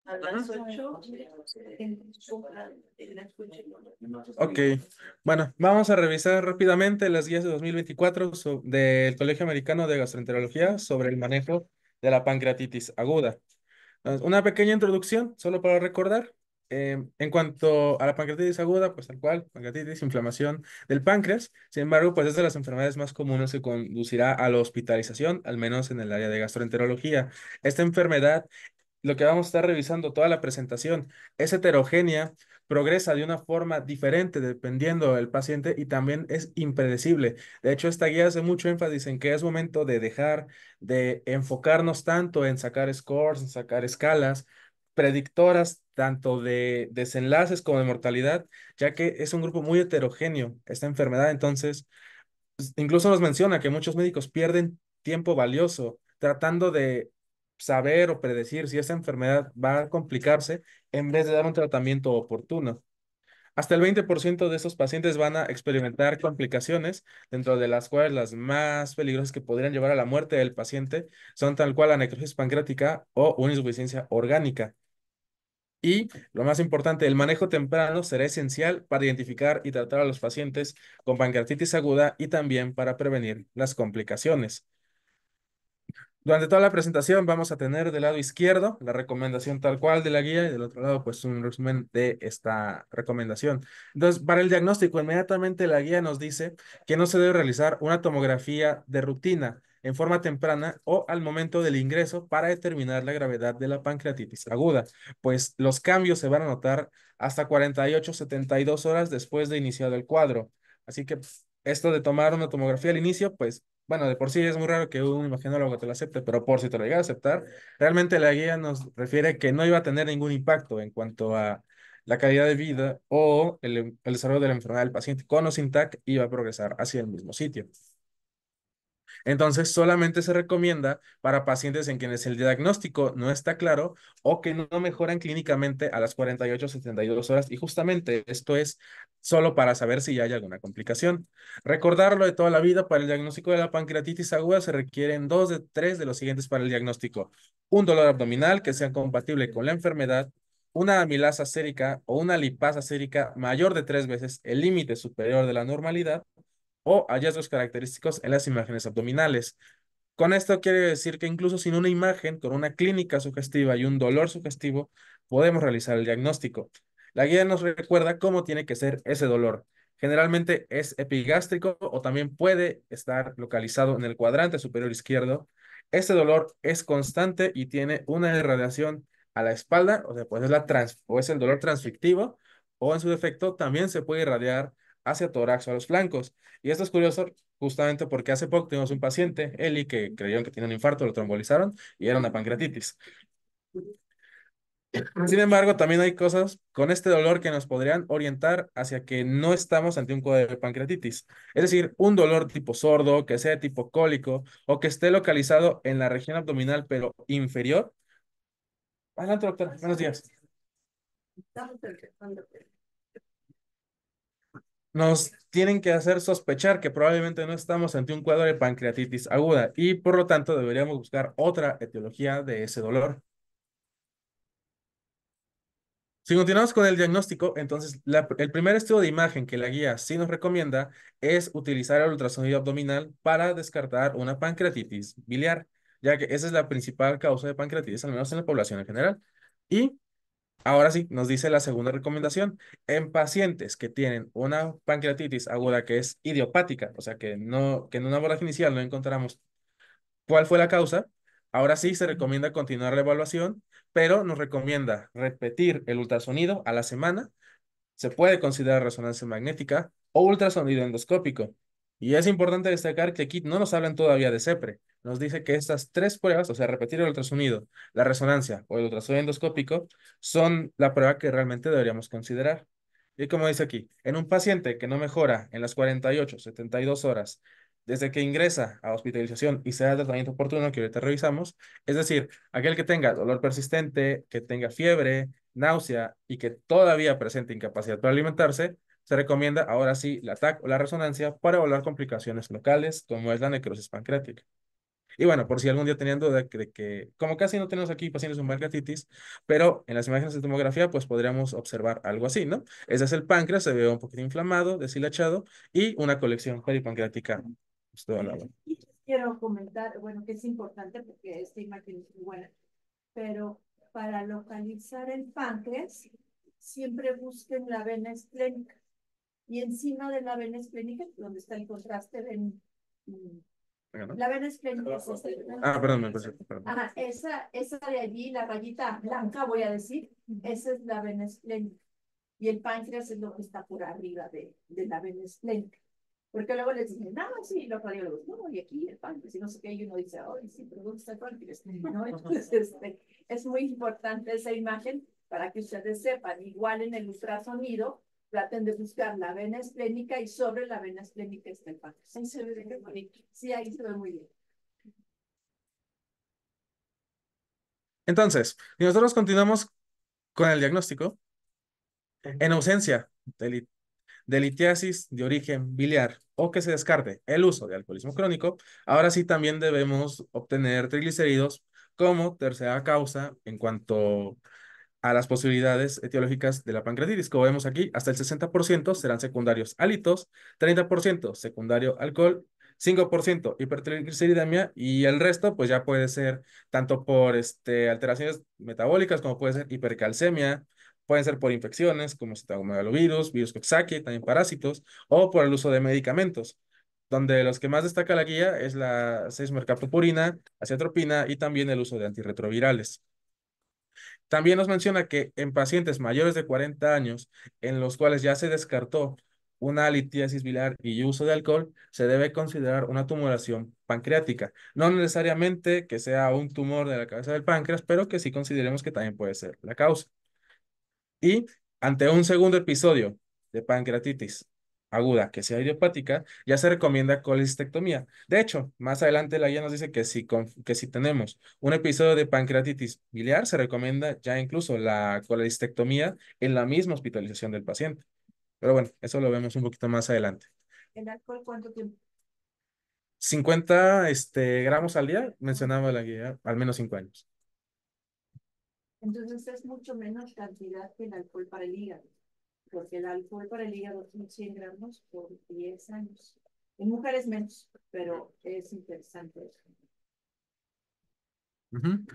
A las 8. Ok, bueno, vamos a revisar rápidamente las guías de 2024 del Colegio Americano de Gastroenterología sobre el manejo de la pancreatitis aguda. Una pequeña introducción, solo para recordar. En cuanto a la pancreatitis aguda, pues tal cual, pancreatitis, inflamación del páncreas. Sin embargo, pues es de las enfermedades más comunes que conducirá a la hospitalización, al menos en el área de gastroenterología. Esta enfermedad, lo que vamos a estar revisando toda la presentación, es heterogénea, progresa de una forma diferente dependiendo del paciente y también es impredecible. De hecho, esta guía hace mucho énfasis en que es momento de dejar de enfocarnos tanto en sacar scores, en sacar escalas predictoras tanto de desenlaces como de mortalidad, ya que es un grupo muy heterogéneo esta enfermedad. Entonces, incluso nos menciona que muchos médicos pierden tiempo valioso tratando de saber o predecir si esa enfermedad va a complicarse en vez de dar un tratamiento oportuno. Hasta el 20% de estos pacientes van a experimentar complicaciones, dentro de las cuales las más peligrosas que podrían llevar a la muerte del paciente son tal cual la necrosis pancreática o una insuficiencia orgánica. Y lo más importante, el manejo temprano será esencial para identificar y tratar a los pacientes con pancreatitis aguda y también para prevenir las complicaciones. Durante toda la presentación vamos a tener del lado izquierdo la recomendación tal cual de la guía y del otro lado pues un resumen de esta recomendación. Entonces, para el diagnóstico, inmediatamente la guía nos dice que no se debe realizar una tomografía de rutina en forma temprana o al momento del ingreso para determinar la gravedad de la pancreatitis aguda, pues los cambios se van a notar hasta 48 a 72 horas después de iniciado el cuadro. Así que esto de tomar una tomografía al inicio, pues bueno, de por sí es muy raro que un imagenólogo te lo acepte, pero por si te lo llega a aceptar, realmente la guía nos refiere que no iba a tener ningún impacto en cuanto a la calidad de vida o el desarrollo de la enfermedad del paciente. Con o sin TAC iba a progresar hacia el mismo sitio. Entonces, solamente se recomienda para pacientes en quienes el diagnóstico no está claro o que no mejoran clínicamente a las 48 o 72 horas. Y justamente esto es solo para saber si hay alguna complicación. Recordarlo de toda la vida, para el diagnóstico de la pancreatitis aguda se requieren dos de tres de los siguientes para el diagnóstico. Un dolor abdominal que sea compatible con la enfermedad, una amilasa sérica o una lipasa sérica mayor de 3 veces el límite superior de la normalidad o hallazgos característicos en las imágenes abdominales. Con esto quiere decir que incluso sin una imagen, con una clínica sugestiva y un dolor sugestivo, podemos realizar el diagnóstico. La guía nos recuerda cómo tiene que ser ese dolor. Generalmente es epigástrico o también puede estar localizado en el cuadrante superior izquierdo. Este dolor es constante y tiene una irradiación a la espalda, o sea, pues o es el dolor transfictivo, o en su defecto también se puede irradiar hacia tórax o a los flancos. Y esto es curioso justamente porque hace poco tuvimos un paciente, Eli, que creyeron que tenía un infarto, lo trombolizaron y era una pancreatitis. Sin embargo, también hay cosas con este dolor que nos podrían orientar hacia que no estamos ante un cuadro de pancreatitis. Es decir, un dolor tipo sordo, que sea tipo cólico o que esté localizado en la región abdominal pero inferior. Adelante, doctor. Buenos días. Nos tienen que hacer sospechar que probablemente no estamos ante un cuadro de pancreatitis aguda y por lo tanto deberíamos buscar otra etiología de ese dolor. Si continuamos con el diagnóstico, entonces el primer estudio de imagen que la guía sí nos recomienda es utilizar el ultrasonido abdominal para descartar una pancreatitis biliar, ya que esa es la principal causa de pancreatitis, al menos en la población en general. Y ahora sí, nos dice la segunda recomendación. En pacientes que tienen una pancreatitis aguda que es idiopática, o sea que en un abordaje inicial no encontramos cuál fue la causa. Ahora sí se recomienda continuar la evaluación, pero nos recomienda repetir el ultrasonido a la semana. Se puede considerar resonancia magnética o ultrasonido endoscópico. Y es importante destacar que aquí no nos hablan todavía de CEPRE. Nos dice que estas tres pruebas, o sea, repetir el ultrasonido, la resonancia o el ultrasonido endoscópico, son la prueba que realmente deberíamos considerar. Y como dice aquí, en un paciente que no mejora en las 48, 72 horas desde que ingresa a hospitalización y se da el tratamiento oportuno que ahorita revisamos, es decir, aquel que tenga dolor persistente, que tenga fiebre, náusea y que todavía presente incapacidad para alimentarse, se recomienda ahora sí la TAC o la resonancia para evaluar complicaciones locales como es la necrosis pancreática. Y bueno, por si algún día tenían duda de que, como casi no tenemos aquí pacientes con pancreatitis, pero en las imágenes de tomografía, pues podríamos observar algo así, ¿no? Ese es el páncreas, se ve un poquito inflamado, deshilachado y una colección peripancreática. Justo al lado. Y quiero comentar, bueno, que es importante porque esta imagen es muy buena, pero para localizar el páncreas, siempre busquen la vena esplénica. Y encima de la vena esplénica, donde está el contraste, ven, Venga, ¿no? la vena esplénica es Perdón, me parece, perdón. ajá, esa de allí, la rayita blanca, voy a decir, esa es la vena esplénica. Y el páncreas es lo que está por arriba de la vena esplénica. Porque luego les dicen, no, sí, los radiólogos, no, y aquí el páncreas, y no sé qué, y uno dice, ay, sí, pero ¿dónde está el páncreas? ¿No? Entonces, es muy importante esa imagen para que ustedes sepan. Igual en el ultrasonido, traten de buscar la vena esplénica y sobre la vena esplénica está el páncreas. Ahí se ve muy bonito. Sí, ahí se ve muy bien. Entonces, si nosotros continuamos con el diagnóstico, en ausencia de litiasis de origen biliar o que se descarte el uso de alcoholismo crónico, ahora sí también debemos obtener triglicéridos como tercera causa en cuanto a las posibilidades etiológicas de la pancreatitis. Como vemos aquí, hasta el 60% serán secundarios alitos, 30% secundario alcohol, 5% hipertrigliceridemia y el resto pues ya puede ser tanto por alteraciones metabólicas como puede ser hipercalcemia, pueden ser por infecciones como citomegalovirus, virus Coxsackie, también parásitos o por el uso de medicamentos, donde los que más destaca la guía es la 6-mercaptopurina, acetropina y también el uso de antirretrovirales. También nos menciona que en pacientes mayores de 40 años, en los cuales ya se descartó una litiasis biliar y uso de alcohol, se debe considerar una tumoración pancreática. No necesariamente que sea un tumor de la cabeza del páncreas, pero que sí consideremos que también puede ser la causa. Y ante un segundo episodio de pancreatitis aguda que sea idiopática, ya se recomienda colecistectomía. De hecho, más adelante la guía nos dice que si tenemos un episodio de pancreatitis biliar, se recomienda ya incluso la colecistectomía en la misma hospitalización del paciente. Pero bueno, eso lo vemos un poquito más adelante. ¿El alcohol cuánto tiempo? 50 gramos al día, mencionaba la guía, al menos 5 años. Entonces es mucho menos cantidad que el alcohol para el hígado, porque el alcohol para el hígado son 100 gramos por 10 años. En mujeres menos, pero es interesante eso. Ujú.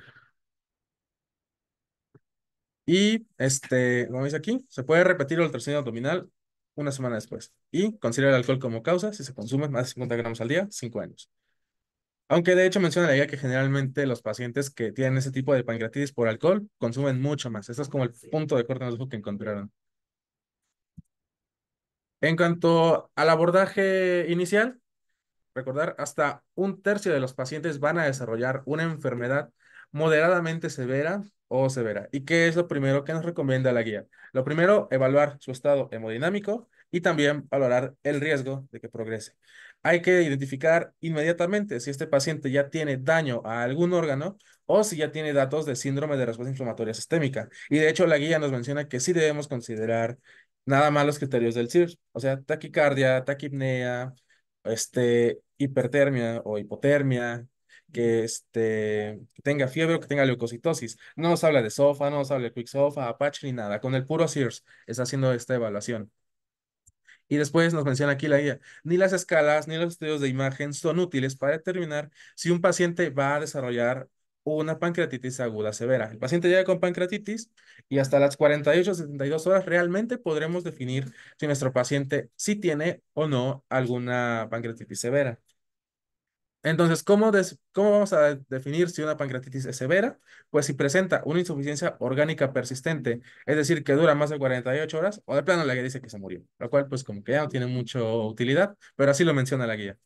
Y como dice aquí, se puede repetir el ultrasonido abdominal una semana después. Y considera el alcohol como causa si se consume más de 50 gramos al día, 5 años. Aunque de hecho menciona la guía que generalmente los pacientes que tienen ese tipo de pancreatitis por alcohol consumen mucho más. Eso es como el punto de corte en los que encontraron. En cuanto al abordaje inicial, recordar, hasta un tercio de los pacientes van a desarrollar una enfermedad moderadamente severa o severa. ¿Y qué es lo primero que nos recomienda la guía? Lo primero, evaluar su estado hemodinámico y también valorar el riesgo de que progrese. Hay que identificar inmediatamente si este paciente ya tiene daño a algún órgano o si ya tiene datos de síndrome de respuesta inflamatoria sistémica. Y de hecho la guía nos menciona que sí debemos considerar nada más los criterios del CIRS, o sea, taquicardia, taquipnea, hipertermia o hipotermia, que tenga fiebre o que tenga leucocitosis. No nos habla de SOFA, no nos habla de Quick SOFA, Apache ni nada. Con el puro SIRS está haciendo esta evaluación. Y después nos menciona aquí la guía, ni las escalas ni los estudios de imagen son útiles para determinar si un paciente va a desarrollar una pancreatitis aguda severa. El paciente llega con pancreatitis y hasta las 48 o 72 horas realmente podremos definir si nuestro paciente sí tiene o no alguna pancreatitis severa. Entonces, ¿cómo vamos a definir si una pancreatitis es severa? Pues si presenta una insuficiencia orgánica persistente, es decir, que dura más de 48 horas, o de plano la guía dice que se murió, lo cual pues como que ya no tiene mucha utilidad, pero así lo menciona la guía.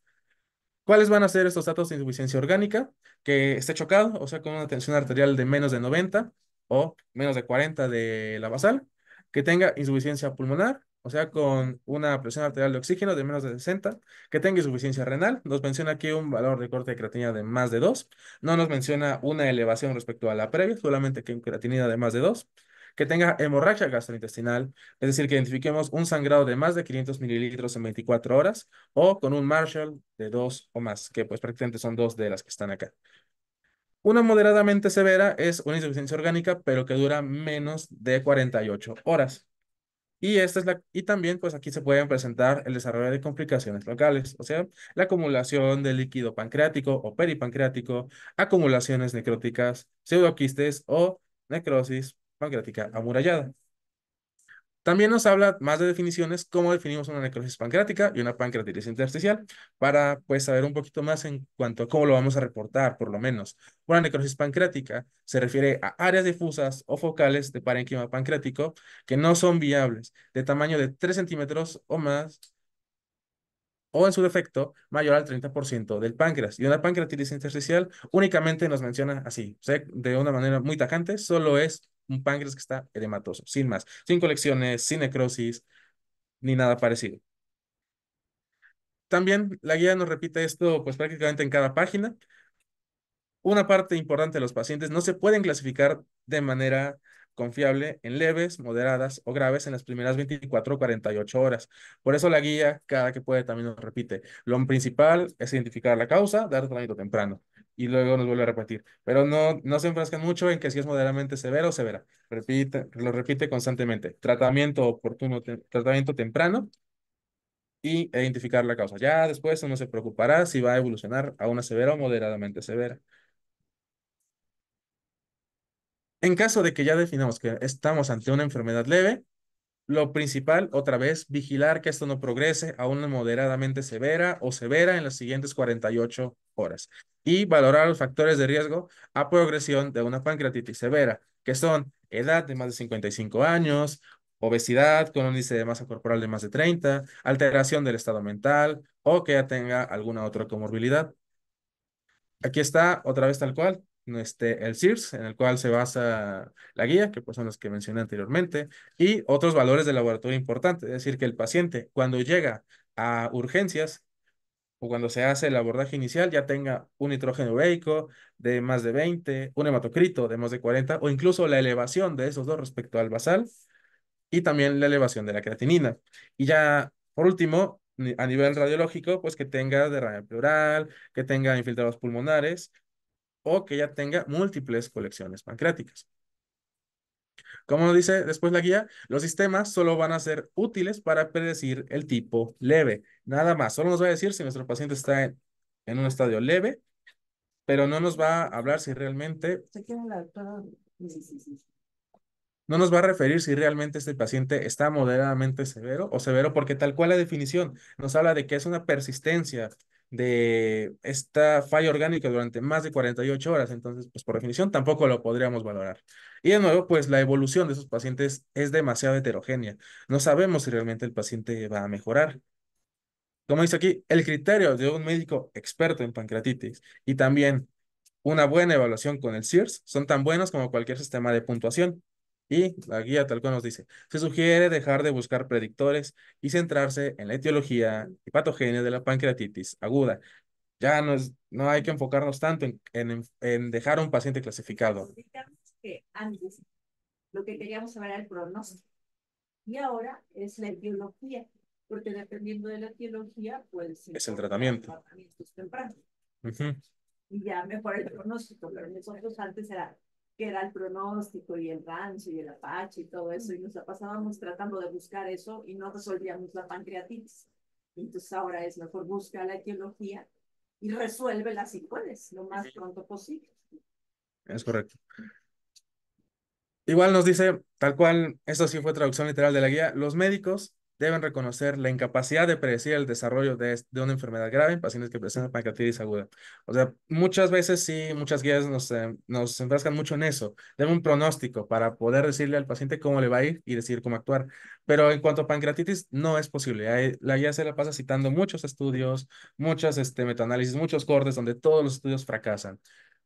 ¿Cuáles van a ser estos datos de insuficiencia orgánica? Que esté chocado, o sea, con una tensión arterial de menos de 90 o menos de 40 de la basal, que tenga insuficiencia pulmonar, o sea, con una presión arterial de oxígeno de menos de 60, que tenga insuficiencia renal, nos menciona aquí un valor de corte de creatinina de más de 2, no nos menciona una elevación respecto a la previa, solamente que un creatinina de más de 2, que tenga hemorragia gastrointestinal, es decir, que identifiquemos un sangrado de más de 500 mililitros en 24 horas, o con un Marshall de 2 o más, que pues prácticamente son dos de las que están acá. Una moderadamente severa es una insuficiencia orgánica, pero que dura menos de 48 horas. Y también, pues aquí se pueden presentar el desarrollo de complicaciones locales, o sea, la acumulación de líquido pancreático o peripancreático, acumulaciones necróticas, pseudoquistes o necrosis pancreática amurallada. También nos habla más de definiciones, cómo definimos una necrosis pancreática y una pancreatitis intersticial, para pues saber un poquito más en cuanto a cómo lo vamos a reportar, por lo menos. Una necrosis pancreática se refiere a áreas difusas o focales de parénquima pancreático que no son viables, de tamaño de 3 centímetros o más, o en su defecto, mayor al 30% del páncreas. Y una pancreatitis intersticial únicamente nos menciona así, o sea, de una manera muy tajante, solo es un páncreas que está edematoso, sin más, sin colecciones, sin necrosis, ni nada parecido. También la guía nos repite esto pues prácticamente en cada página. Una parte importante de los pacientes no se pueden clasificar de manera confiable en leves, moderadas o graves en las primeras 24 o 48 horas. Por eso la guía, cada que puede, también nos repite. Lo principal es identificar la causa, dar tratamiento temprano. Y luego nos vuelve a repetir. Pero no se enfrascan mucho en que si es moderadamente severo o severa. Lo repite constantemente. Tratamiento oportuno, tratamiento temprano y identificar la causa. Ya después uno se preocupará si va a evolucionar a una severa o moderadamente severa. En caso de que ya definamos que estamos ante una enfermedad leve, lo principal, otra vez, vigilar que esto no progrese a una moderadamente severa o severa en las siguientes 48 horas. Y valorar los factores de riesgo a progresión de una pancreatitis severa, que son edad de más de 55 años, obesidad con un índice de masa corporal de más de 30, alteración del estado mental o que ya tenga alguna otra comorbilidad. Aquí está otra vez tal cual, el CIRS, en el cual se basa la guía, que pues son los que mencioné anteriormente, y otros valores de laboratorio importantes. Es decir, que el paciente cuando llega a urgencias o cuando se hace el abordaje inicial ya tenga un nitrógeno ureico de más de 20, un hematocrito de más de 40, o incluso la elevación de esos dos respecto al basal, y también la elevación de la creatinina. Y ya, por último, a nivel radiológico, pues que tenga derrame pleural, que tenga infiltrados pulmonares o que ya tenga múltiples colecciones pancreáticas. Como nos dice después la guía, los sistemas solo van a ser útiles para predecir el tipo leve. Nada más, solo nos va a decir si nuestro paciente está en un estadio leve, pero no nos va a hablar si realmente no nos va a referir si realmente este paciente está moderadamente severo o severo, porque tal cual la definición nos habla de que es una persistencia de esta falla orgánica durante más de 48 horas. Entonces, pues por definición tampoco lo podríamos valorar. Y de nuevo, pues la evolución de esos pacientes es demasiado heterogénea. No sabemos si realmente el paciente va a mejorar. Como dice aquí, el criterio de un médico experto en pancreatitis y también una buena evaluación con el CIRS son tan buenos como cualquier sistema de puntuación. Y la guía tal cual nos dice, se sugiere dejar de buscar predictores y centrarse en la etiología y patogenia de la pancreatitis aguda. Ya no hay que enfocarnos tanto en dejar a un paciente clasificado. Digamos que antes lo que queríamos saber era el pronóstico y ahora es la etiología, porque dependiendo de la etiología, pues Es el tratamiento. tratamientos tempranos. Ujú. Y ya mejora el pronóstico, pero nosotros antes era que era el pronóstico y el rancio y el apache y todo eso, y nos la pasábamos tratando de buscar eso y no resolvíamos la pancreatitis. Entonces ahora es mejor buscar la etiología y resuélvela si puedes, lo más pronto posible. Es correcto. Igual nos dice, tal cual, esto sí fue traducción literal de la guía, los médicos deben reconocer la incapacidad de predecir el desarrollo de una enfermedad grave en pacientes que presentan pancreatitis aguda. O sea, muchas veces sí, muchas guías nos enfrascan mucho en eso, de un pronóstico para poder decirle al paciente cómo le va a ir y decir cómo actuar. Pero en cuanto a pancreatitis, no es posible. La guía se la pasa citando muchos estudios, muchos metaanálisis, muchos cortes donde todos los estudios fracasan.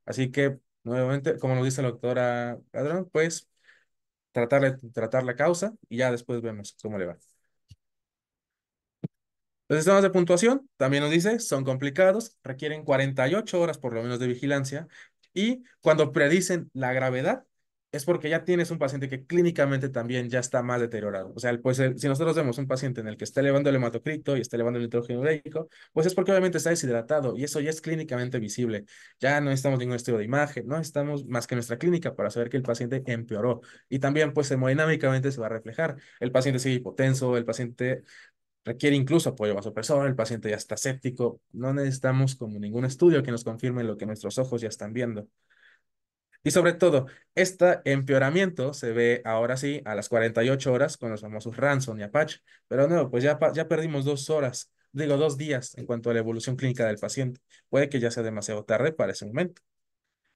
Así que, nuevamente, como nos dice la doctora Padrón, pues tratar la causa y ya después vemos cómo le va. Los sistemas de puntuación, también nos dice, son complicados, requieren 48 horas por lo menos de vigilancia y cuando predicen la gravedad, es porque ya tienes un paciente que clínicamente también ya está más deteriorado. O sea, pues si nosotros vemos un paciente en el que está elevando el hematocrito y está elevando el nitrógeno ureico, pues es porque obviamente está deshidratado y eso ya es clínicamente visible. Ya no necesitamos ningún estudio de imagen, no necesitamos más que nuestra clínica para saber que el paciente empeoró. Y también pues hemodinámicamente se va a reflejar. El paciente sigue hipotenso, el paciente requiere incluso apoyo vasopresor, el paciente ya está séptico. No necesitamos como ningún estudio que nos confirme lo que nuestros ojos ya están viendo. Y sobre todo, este empeoramiento se ve ahora sí a las 48 horas con los famosos Ransom y Apache. Pero no, pues ya perdimos 2 horas, digo 2 días en cuanto a la evolución clínica del paciente. Puede que ya sea demasiado tarde para ese momento.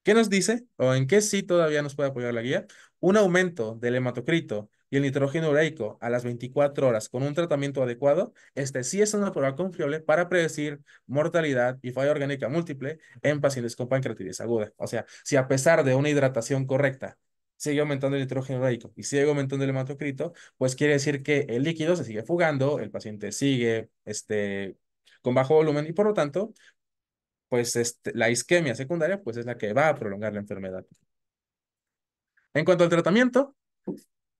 ¿Qué nos dice o en qué sí todavía nos puede apoyar la guía? Un aumento del hematocrito y el nitrógeno ureico a las 24 horas con un tratamiento adecuado, este sí es una prueba confiable para predecir mortalidad y falla orgánica múltiple en pacientes con pancreatitis aguda. O sea, si a pesar de una hidratación correcta sigue aumentando el nitrógeno ureico y sigue aumentando el hematocrito, pues quiere decir que el líquido se sigue fugando, el paciente sigue con bajo volumen y por lo tanto pues la isquemia secundaria pues es la que va a prolongar la enfermedad. En cuanto al tratamiento,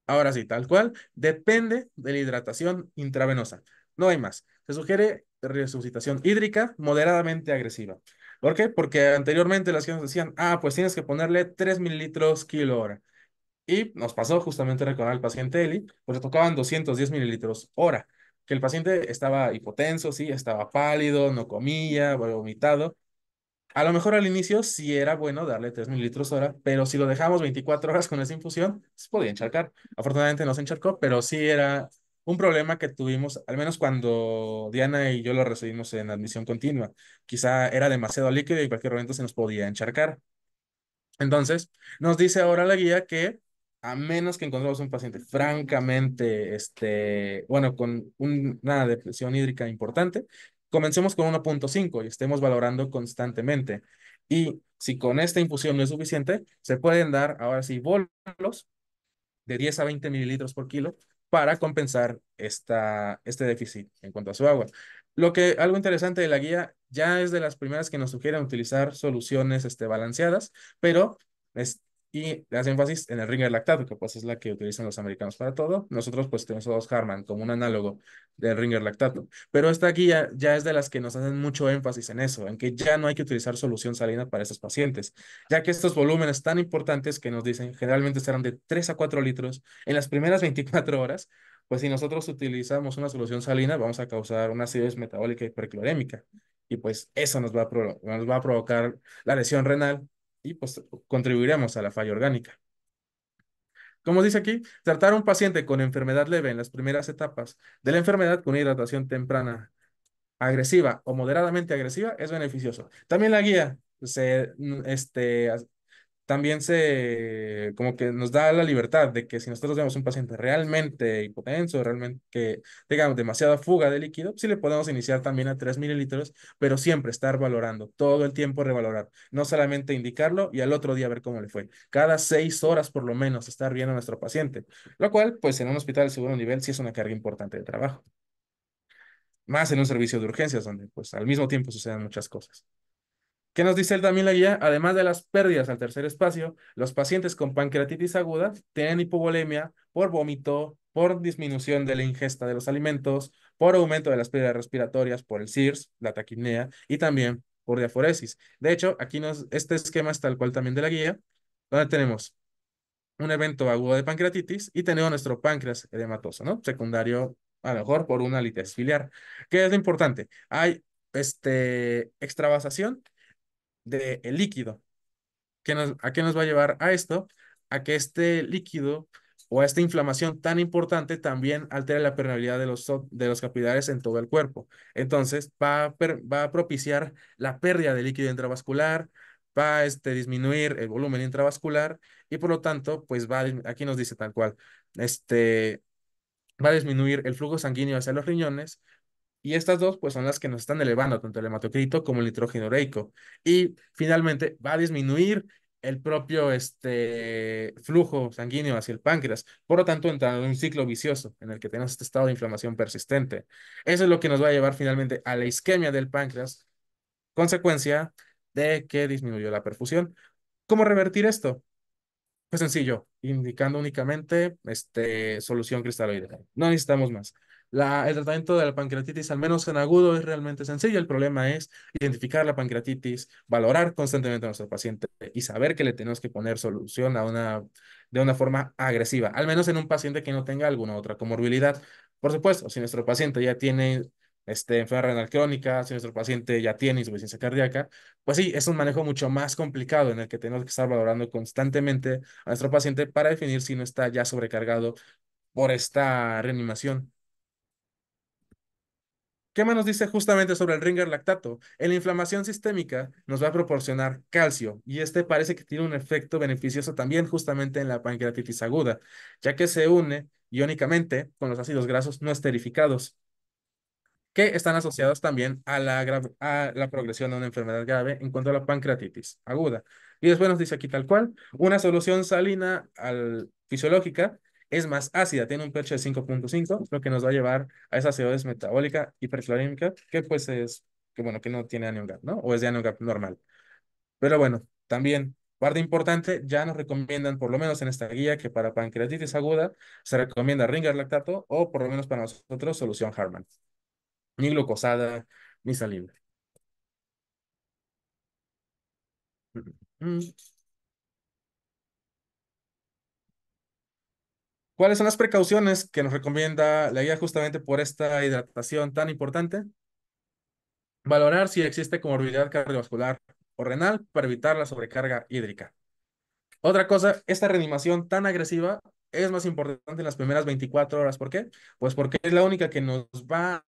ahora sí, tal cual, depende de la hidratación intravenosa. No hay más. Se sugiere resucitación hídrica moderadamente agresiva. ¿Por qué? Porque anteriormente las que nos decían, pues tienes que ponerle 3 mililitros kilo hora. Y nos pasó justamente recordar al paciente Eli, pues le tocaban 210 mililitros hora, que el paciente estaba hipotenso, sí, estaba pálido, no comía, vomitado. A lo mejor al inicio sí era bueno darle 3 mililitros hora, pero si lo dejamos 24 horas con esa infusión, se podía encharcar. Afortunadamente no se encharcó, pero sí era un problema que tuvimos, al menos cuando Diana y yo lo recibimos en admisión continua. Quizá era demasiado líquido y en cualquier momento se nos podía encharcar. Entonces, nos dice ahora la guía que a menos que encontremos un paciente francamente, bueno, con una depresión hídrica importante, comencemos con 1,5 y estemos valorando constantemente. Y si con esta infusión no es suficiente, se pueden dar ahora sí bolos de 10 a 20 mililitros por kilo para compensar este déficit en cuanto a su agua. Algo interesante de la guía ya es de las primeras que nos sugieren utilizar soluciones balanceadas, pero es, y hace énfasis en el Ringer lactato, que pues es la que utilizan los americanos para todo. Nosotros pues tenemos Harman como un análogo del Ringer lactato, pero esta guía ya es de las que nos hacen mucho énfasis en eso, en que ya no hay que utilizar solución salina para estos pacientes, ya que estos volúmenes tan importantes que nos dicen generalmente serán de 3 a 4 litros en las primeras 24 horas, pues si nosotros utilizamos una solución salina, vamos a causar una acidosis metabólica hiperclorémica. Y pues eso nos va a provocar la lesión renal y pues contribuiremos a la falla orgánica. Como dice aquí, tratar a un paciente con enfermedad leve en las primeras etapas de la enfermedad con hidratación temprana agresiva o moderadamente agresiva es beneficioso. También la guía también como que nos da la libertad de que si nosotros vemos un paciente realmente hipotenso, realmente que tengamos demasiada fuga de líquido, sí le podemos iniciar también a 3 mililitros, pero siempre estar valorando, todo el tiempo revalorar, no solamente indicarlo y al otro día ver cómo le fue. Cada 6 horas por lo menos estar viendo a nuestro paciente, lo cual pues en un hospital de segundo nivel sí es una carga importante de trabajo, más en un servicio de urgencias donde pues al mismo tiempo suceden muchas cosas. ¿Qué nos dice también la guía? Además de las pérdidas al tercer espacio, los pacientes con pancreatitis aguda tienen hipovolemia por vómito, por disminución de la ingesta de los alimentos, por aumento de las pérdidas respiratorias, por el CIRS, la taquipnea y también por diaforesis. De hecho, este esquema es tal cual también de la guía, donde tenemos un evento agudo de pancreatitis y tenemos nuestro páncreas edematoso, ¿no? Secundario, a lo mejor por una litis filiar. ¿Qué es lo importante? Hay extravasación del líquido. ¿A qué nos va a llevar a esto? A que este líquido o esta inflamación tan importante también altere la permeabilidad de los capilares en todo el cuerpo. Entonces, va a propiciar la pérdida de líquido intravascular, va a disminuir el volumen intravascular y por lo tanto, pues aquí nos dice tal cual, va a disminuir el flujo sanguíneo hacia los riñones y estas dos, pues, son las que nos están elevando tanto el hematocrito como el nitrógeno ureico. Y finalmente va a disminuir el propio flujo sanguíneo hacia el páncreas. Por lo tanto, entra en un ciclo vicioso en el que tenemos este estado de inflamación persistente. Eso es lo que nos va a llevar finalmente a la isquemia del páncreas, consecuencia de que disminuyó la perfusión. ¿Cómo revertir esto? Pues sencillo, indicando únicamente solución cristaloide. No necesitamos más. El tratamiento de la pancreatitis, al menos en agudo, es realmente sencillo. El problema es identificar la pancreatitis, valorar constantemente a nuestro paciente y saber que le tenemos que poner solución de una forma agresiva, al menos en un paciente que no tenga alguna otra comorbilidad. Por supuesto, si nuestro paciente ya tiene enfermedad renal crónica, si nuestro paciente ya tiene insuficiencia cardíaca, pues sí, es un manejo mucho más complicado en el que tenemos que estar valorando constantemente a nuestro paciente para definir si no está ya sobrecargado por esta reanimación. ¿Qué más nos dice justamente sobre el Ringer lactato? En la inflamación sistémica nos va a proporcionar calcio y este parece que tiene un efecto beneficioso también justamente en la pancreatitis aguda, ya que se une iónicamente con los ácidos grasos no esterificados que están asociados también a a la progresión de una enfermedad grave en cuanto a la pancreatitis aguda. Y después nos dice aquí tal cual, una solución salina fisiológica es más ácida, tiene un pH de 5.5, lo que nos va a llevar a esa acidosis metabólica hiperclorímica, que pues es, que bueno, que no tiene anion gap, ¿no? O es de anion gap normal. Pero bueno, también, parte importante, ya nos recomiendan, por lo menos en esta guía, que para pancreatitis aguda se recomienda Ringer lactato o por lo menos para nosotros solución Harman ni glucosada, ni salina. Mm. ¿Cuáles son las precauciones que nos recomienda la guía justamente por esta hidratación tan importante? Valorar si existe comorbilidad cardiovascular o renal para evitar la sobrecarga hídrica. Otra cosa, esta reanimación tan agresiva es más importante en las primeras 24 horas. ¿Por qué? Pues porque es la única que nos va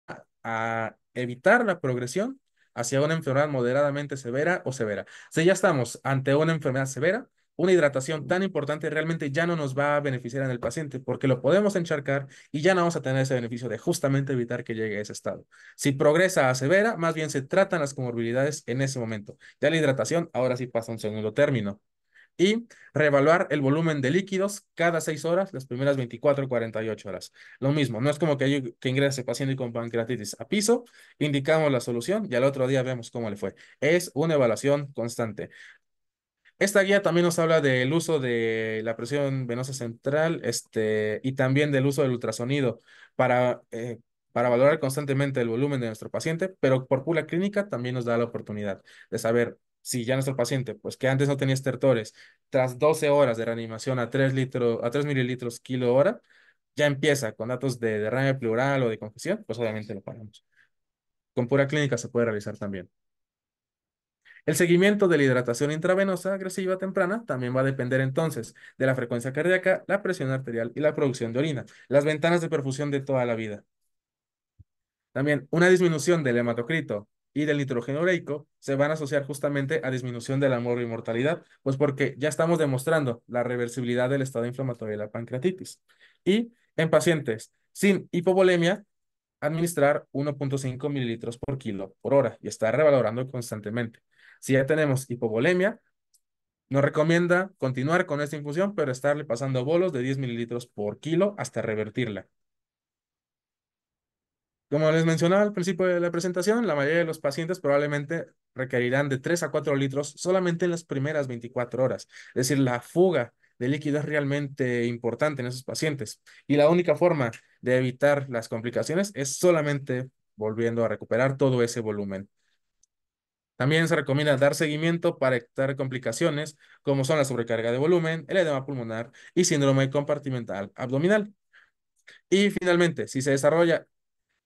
a evitar la progresión hacia una enfermedad moderadamente severa o severa. Si ya estamos ante una enfermedad severa, una hidratación tan importante realmente ya no nos va a beneficiar en el paciente porque lo podemos encharcar y ya no vamos a tener ese beneficio de justamente evitar que llegue a ese estado. Si progresa a severa, más bien se tratan las comorbilidades en ese momento. Ya la hidratación ahora sí pasa a un segundo término y reevaluar el volumen de líquidos cada 6 horas, las primeras 24 o 48 horas. Lo mismo, no es como que ingrese paciente con pancreatitis a piso, indicamos la solución y al otro día vemos cómo le fue. Es una evaluación constante. Esta guía también nos habla del uso de la presión venosa central, y también del uso del ultrasonido para valorar constantemente el volumen de nuestro paciente, pero por pura clínica también nos da la oportunidad de saber si ya nuestro paciente, pues que antes no tenía estertores, tras 12 horas de reanimación a 3 mililitros kilo hora, ya empieza con datos de derrame pleural o de congestión, pues obviamente lo paramos. Con pura clínica se puede realizar también. El seguimiento de la hidratación intravenosa agresiva temprana también va a depender entonces de la frecuencia cardíaca, la presión arterial y la producción de orina, las ventanas de perfusión de toda la vida. También una disminución del hematocrito y del nitrógeno ureico se van a asociar justamente a disminución de la mortalidad, pues porque ya estamos demostrando la reversibilidad del estado inflamatorio de la pancreatitis. Y en pacientes sin hipovolemia, administrar 1.5 mililitros por kilo por hora y estar revalorando constantemente. Si ya tenemos hipovolemia, nos recomienda continuar con esta infusión, pero estarle pasando bolos de 10 mililitros por kilo hasta revertirla. Como les mencionaba al principio de la presentación, la mayoría de los pacientes probablemente requerirán de 3 a 4 litros solamente en las primeras 24 horas. Es decir, la fuga de líquido es realmente importante en esos pacientes. Y la única forma de evitar las complicaciones es solamente volviendo a recuperar todo ese volumen. También se recomienda dar seguimiento para evitar complicaciones como son la sobrecarga de volumen, el edema pulmonar y síndrome compartimental abdominal. Y finalmente, si se desarrolla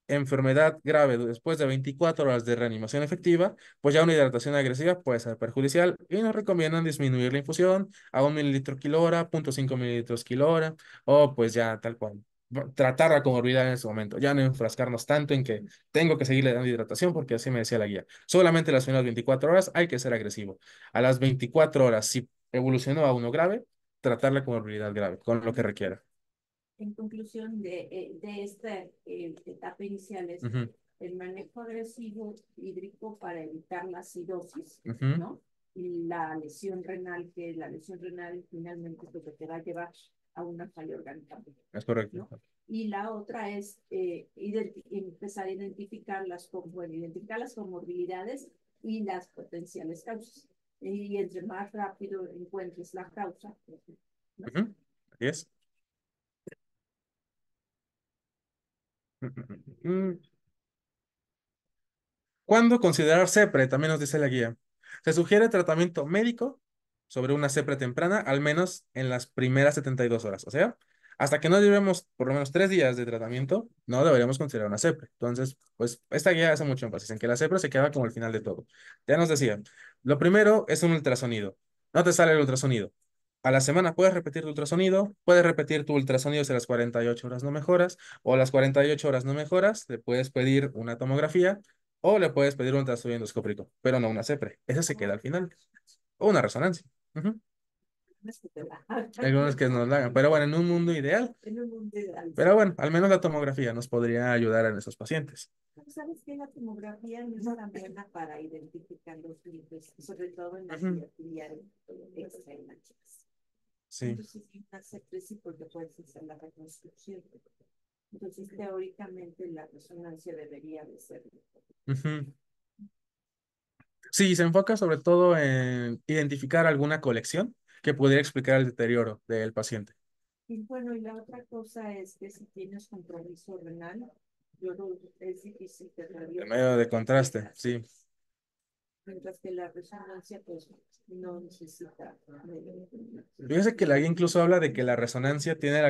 enfermedad grave después de 24 horas de reanimación efectiva, pues ya una hidratación agresiva puede ser perjudicial y nos recomiendan disminuir la infusión a 1 mililitro kilo hora, 0.5 mililitros kilo hora, o pues ya tal cual. Tratar la comorbilidad en ese momento, ya no enfrascarnos tanto en que tengo que seguirle dando hidratación porque así me decía la guía. Solamente las primeras 24 horas hay que ser agresivo. A las 24 horas, si evolucionó a uno grave, tratar la comorbilidad grave con lo que requiera. En conclusión de esta etapa inicial es Ujú, el manejo agresivo hídrico para evitar la acidosis, ujú. ¿no? Y la lesión renal, que la lesión renal finalmente es lo que te va a llevar a una falla orgánica, Es correcto. ¿no? Y la otra es empezar a identificar bueno, identificar las comorbilidades y las potenciales causas. Y entre más rápido encuentres la causa, Ujú, así es. Mm. ¿Cuándo considerar CEPRE? También nos dice la guía. Se sugiere tratamiento médico sobre una CEPRE temprana, al menos en las primeras 72 horas. O sea, hasta que no llevemos por lo menos 3 días de tratamiento, no deberíamos considerar una CEPRE. Entonces, pues esta guía hace mucho énfasis en que la CEPRE se queda como el final de todo. Ya nos decía, lo primero es un ultrasonido. No te sale el ultrasonido. A la semana puedes repetir tu ultrasonido, puedes repetir tu ultrasonido si a las 48 horas no mejoras, o a las 48 horas no mejoras, le puedes pedir una tomografía o le puedes pedir un ultrasonido endoscópico, pero no una CEPRE. Esa se queda al final. O una resonancia. Ujú. No es que te la Algunos que nos la hagan. Pero bueno, en un mundo ideal. en un mundo ideal, Pero sí. bueno, al menos la tomografía nos podría ayudar en esos pacientes. Pero sabes que la tomografía no es tan buena para identificar los virus, sobre todo en la Ujú. vía biliar externa. Sí. Entonces, una sepsis porque puedes hacer la reconstrucción. Entonces, teóricamente, la resonancia debería de ser. Ujú. Sí, se enfoca sobre todo en identificar alguna colección que pudiera explicar el deterioro del paciente. Y bueno, y la otra cosa es que si tienes compromiso renal, yo no, es difícil que En radio medio de contraste, sí. mientras que la resonancia, pues, no necesita. Fíjese que la guía incluso habla de que la resonancia tiene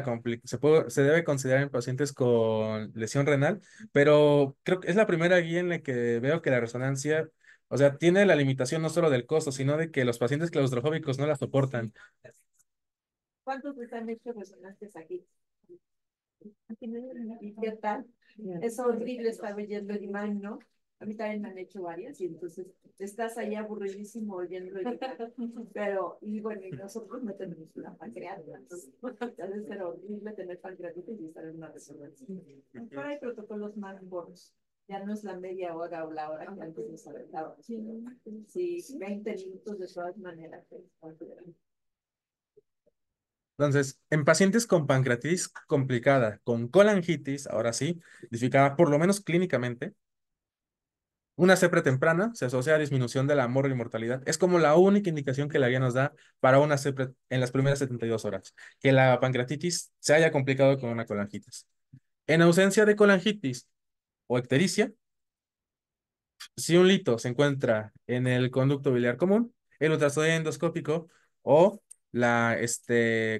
se debe considerar en pacientes con lesión renal, pero creo que es la primera guía en la que veo que la resonancia, o sea, tiene la limitación no solo del costo, sino de que los pacientes claustrofóbicos no la soportan. ¿Cuántos les han hecho resonancias aquí? ¿Y qué tal? Es horrible estar oyendo el imán, ¿no? A mí también me han hecho varias y entonces estás ahí aburridísimo oyendo el imán. Pero, y bueno, y nosotros no tenemos una pancreatitis. Debe ser horrible tener pancreatitis y estar en una resonancia. Ahora hay protocolos más gordos. Ya no es la media hora o la hora que antes nos aventaba. Sí, 20 minutos de todas maneras. Entonces, en pacientes con pancreatitis complicada, con colangitis, ahora sí, identificada por lo menos clínicamente, una CEPRE temprana se asocia a disminución de la mortalidad. Es como la única indicación que la guía nos da para una CEPRE en las primeras 72 horas, que la pancreatitis se haya complicado con una colangitis. En ausencia de colangitis o ictericia, si un lito se encuentra en el conducto biliar común, el ultrasonido endoscópico o la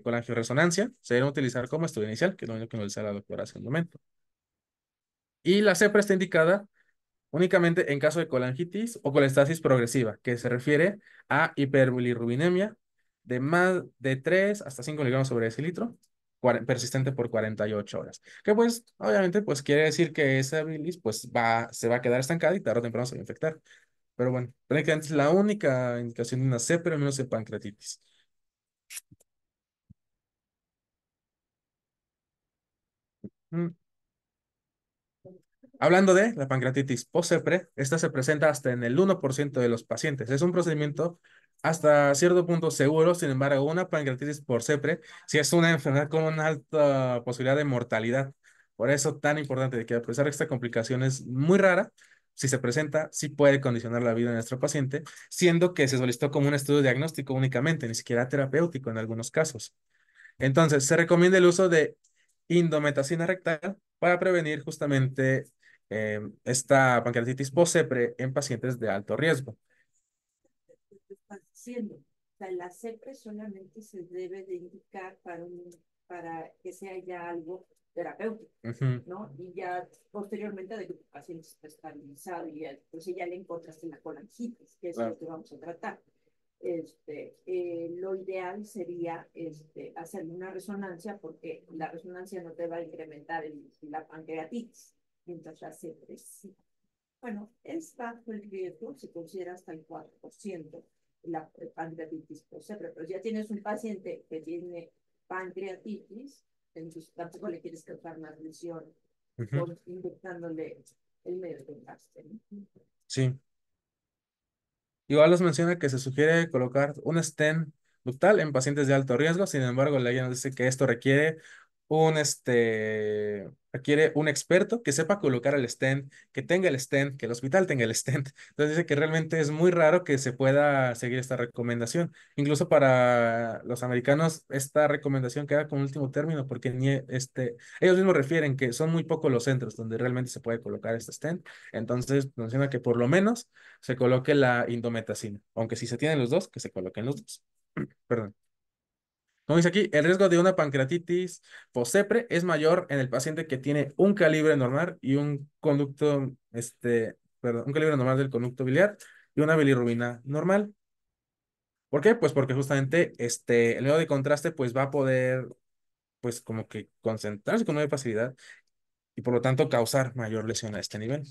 colangioresonancia se deben utilizar como estudio inicial, que es lo único que nos dice la doctora hace un momento. Y la CEPRE está indicada únicamente en caso de colangitis o colestasis progresiva, que se refiere a hiperbilirrubinemia de más de 3 hasta 5 miligramos sobre decilitro, persistente por 48 horas. Que pues, obviamente, pues quiere decir que esa bilis pues se va a quedar estancada y tarde o temprano se va a infectar. Pero bueno, prácticamente es la única indicación de una C, pero menos de pancreatitis. Mm. Hablando de la pancreatitis post-CEPRE, esta se presenta hasta en el 1% de los pacientes. Es un procedimiento hasta cierto punto seguro, sin embargo, una pancreatitis por CEPRE sí es una enfermedad con una alta posibilidad de mortalidad. Por eso tan importante de que a pesar de que esta complicación es muy rara, si se presenta, sí puede condicionar la vida de nuestro paciente, siendo que se solicitó como un estudio diagnóstico únicamente, ni siquiera terapéutico en algunos casos. Entonces, se recomienda el uso de indometacina rectal para prevenir justamente esta pancreatitis post-CEPRE en pacientes de alto riesgo. Estás diciendo. O sea, la CEPRE solamente se debe de indicar para que sea ya algo terapéutico, Ujú, ¿no? Y ya posteriormente de que tu paciente está estabilizado y ya, pues ya le encontraste la colangitis, que es lo claro. que vamos a tratar. Lo ideal sería hacer una resonancia porque la resonancia no te va a incrementar la pancreatitis, mientras la CEPRE sí. Bueno, es bajo el riesgo, se considera hasta el 4% la pancreatitis por cerebro, pero ya tienes un paciente que tiene pancreatitis, entonces tampoco le quieres causar más lesión Ujú, con inyectándole el medio de gasto, ¿no? sí. Igual nos menciona que se sugiere colocar un stent ductal en pacientes de alto riesgo, sin embargo, la guía nos dice que esto requiere requiere un experto que sepa colocar el stent, que tenga el stent, que el hospital tenga el stent. Entonces dice que realmente es muy raro que se pueda seguir esta recomendación. Incluso para los americanos, esta recomendación queda como último término porque ellos mismos refieren que son muy pocos los centros donde realmente se puede colocar este stent. Entonces menciona que por lo menos se coloque la indometacina, aunque si se tienen los dos, que se coloquen los dos. Perdón. Como dice aquí, el riesgo de una pancreatitis posepre es mayor en el paciente que tiene un calibre normal y un calibre normal del conducto biliar y una bilirrubina normal. ¿Por qué? Pues porque justamente el medio de contraste pues va a poder pues como que concentrarse con mayor facilidad y por lo tanto causar mayor lesión a este nivel.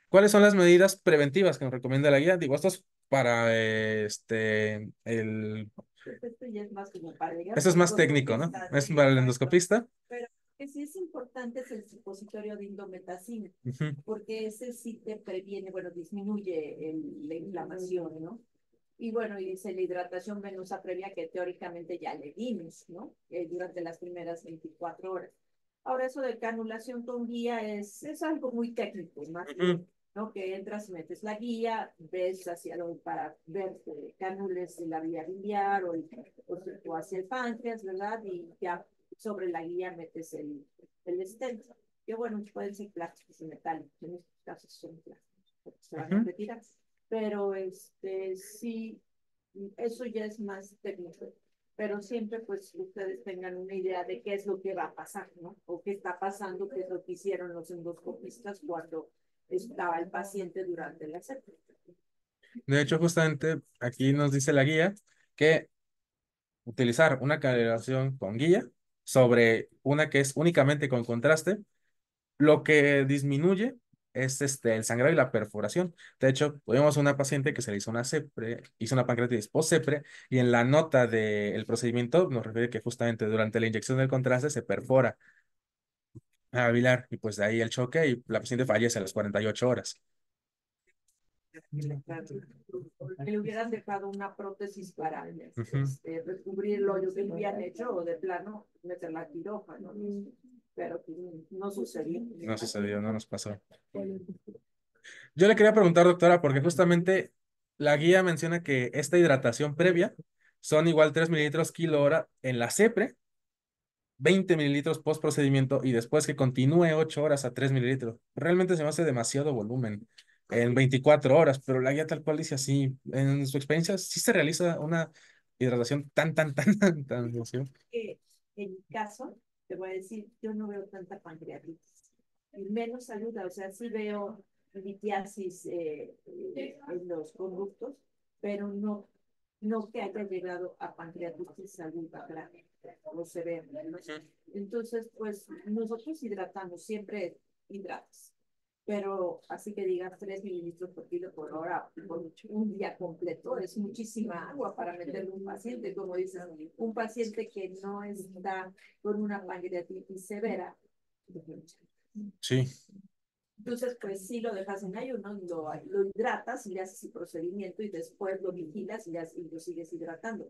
¿Cuáles son las medidas preventivas que nos recomienda la guía? Digo, esto es para Esto ya es más como para llegar esto es al más técnico, ¿no? endoscopista, Es sí, para el exacto. endoscopista. Pero que sí es importante es el supositorio de indometacina, Ujú. porque ese sí te previene, bueno, disminuye la inflamación, ¿no? Y bueno, y dice la hidratación venosa previa que teóricamente ya le dimos, ¿no? Durante las primeras 24 horas. Ahora, eso de canulación con guía es algo muy técnico, más Ujú. bien, ¿no? Que entras, metes la guía, ves para ver cánules de la vía biliar o hacia el páncreas, ¿verdad? Y ya sobre la guía metes el stent. Que bueno, pueden ser plásticos y metálicos, en estos casos son plásticos, porque se van a Ujú. retirar. Pero sí, eso ya es más técnico. Pero siempre pues ustedes tengan una idea de qué es lo que va a pasar, ¿no? O qué está pasando, qué es lo que hicieron los endoscopistas cuando estaba el paciente durante la sepsis. De hecho, justamente aquí nos dice la guía que utilizar una calibración con guía sobre una que es únicamente con contraste, lo que disminuye es el sangrado y la perforación. De hecho, tuvimos una paciente que se le hizo una sepre, hizo una pancreatitis post-sepre, y en la nota del procedimiento nos refiere que justamente durante la inyección del contraste se perfora a bilar, y pues de ahí el choque y la paciente fallece a las 48 horas. Que le hubieran dejado una prótesis para Ujú. recubrir el hoyo que le habían hecho o de plano meter la quirófano, ¿no? Pero pues, no sucedió. No sucedió, no nos pasó. Yo le quería preguntar, doctora, porque justamente la guía menciona que esta hidratación previa son igual 3 mililitros kilo hora en la CEPRE, 20 mililitros post procedimiento y después que continúe 8 horas a 3 mililitros. Realmente se me hace demasiado volumen en 24 horas, pero la guía tal cual dice así. En su experiencia, ¿sí se realiza una hidratación tan así? En mi caso, te voy a decir, yo no veo tanta pancreatitis. Y menos ayuda, o sea, sí veo litiasis en los conductos, pero no que haya llegado a pancreatitis aguda grave o severa, ¿no? Entonces, pues nosotros hidratamos, siempre hidratas, pero así que digas 3 mililitros por kilo por hora por un día completo, es muchísima agua para meterle un paciente, como dices, un paciente que no está con una pancreatitis severa. Sí, Entonces, pues sí lo dejas en ayuno, lo hidratas y le haces el procedimiento y después lo vigilas y lo sigues hidratando.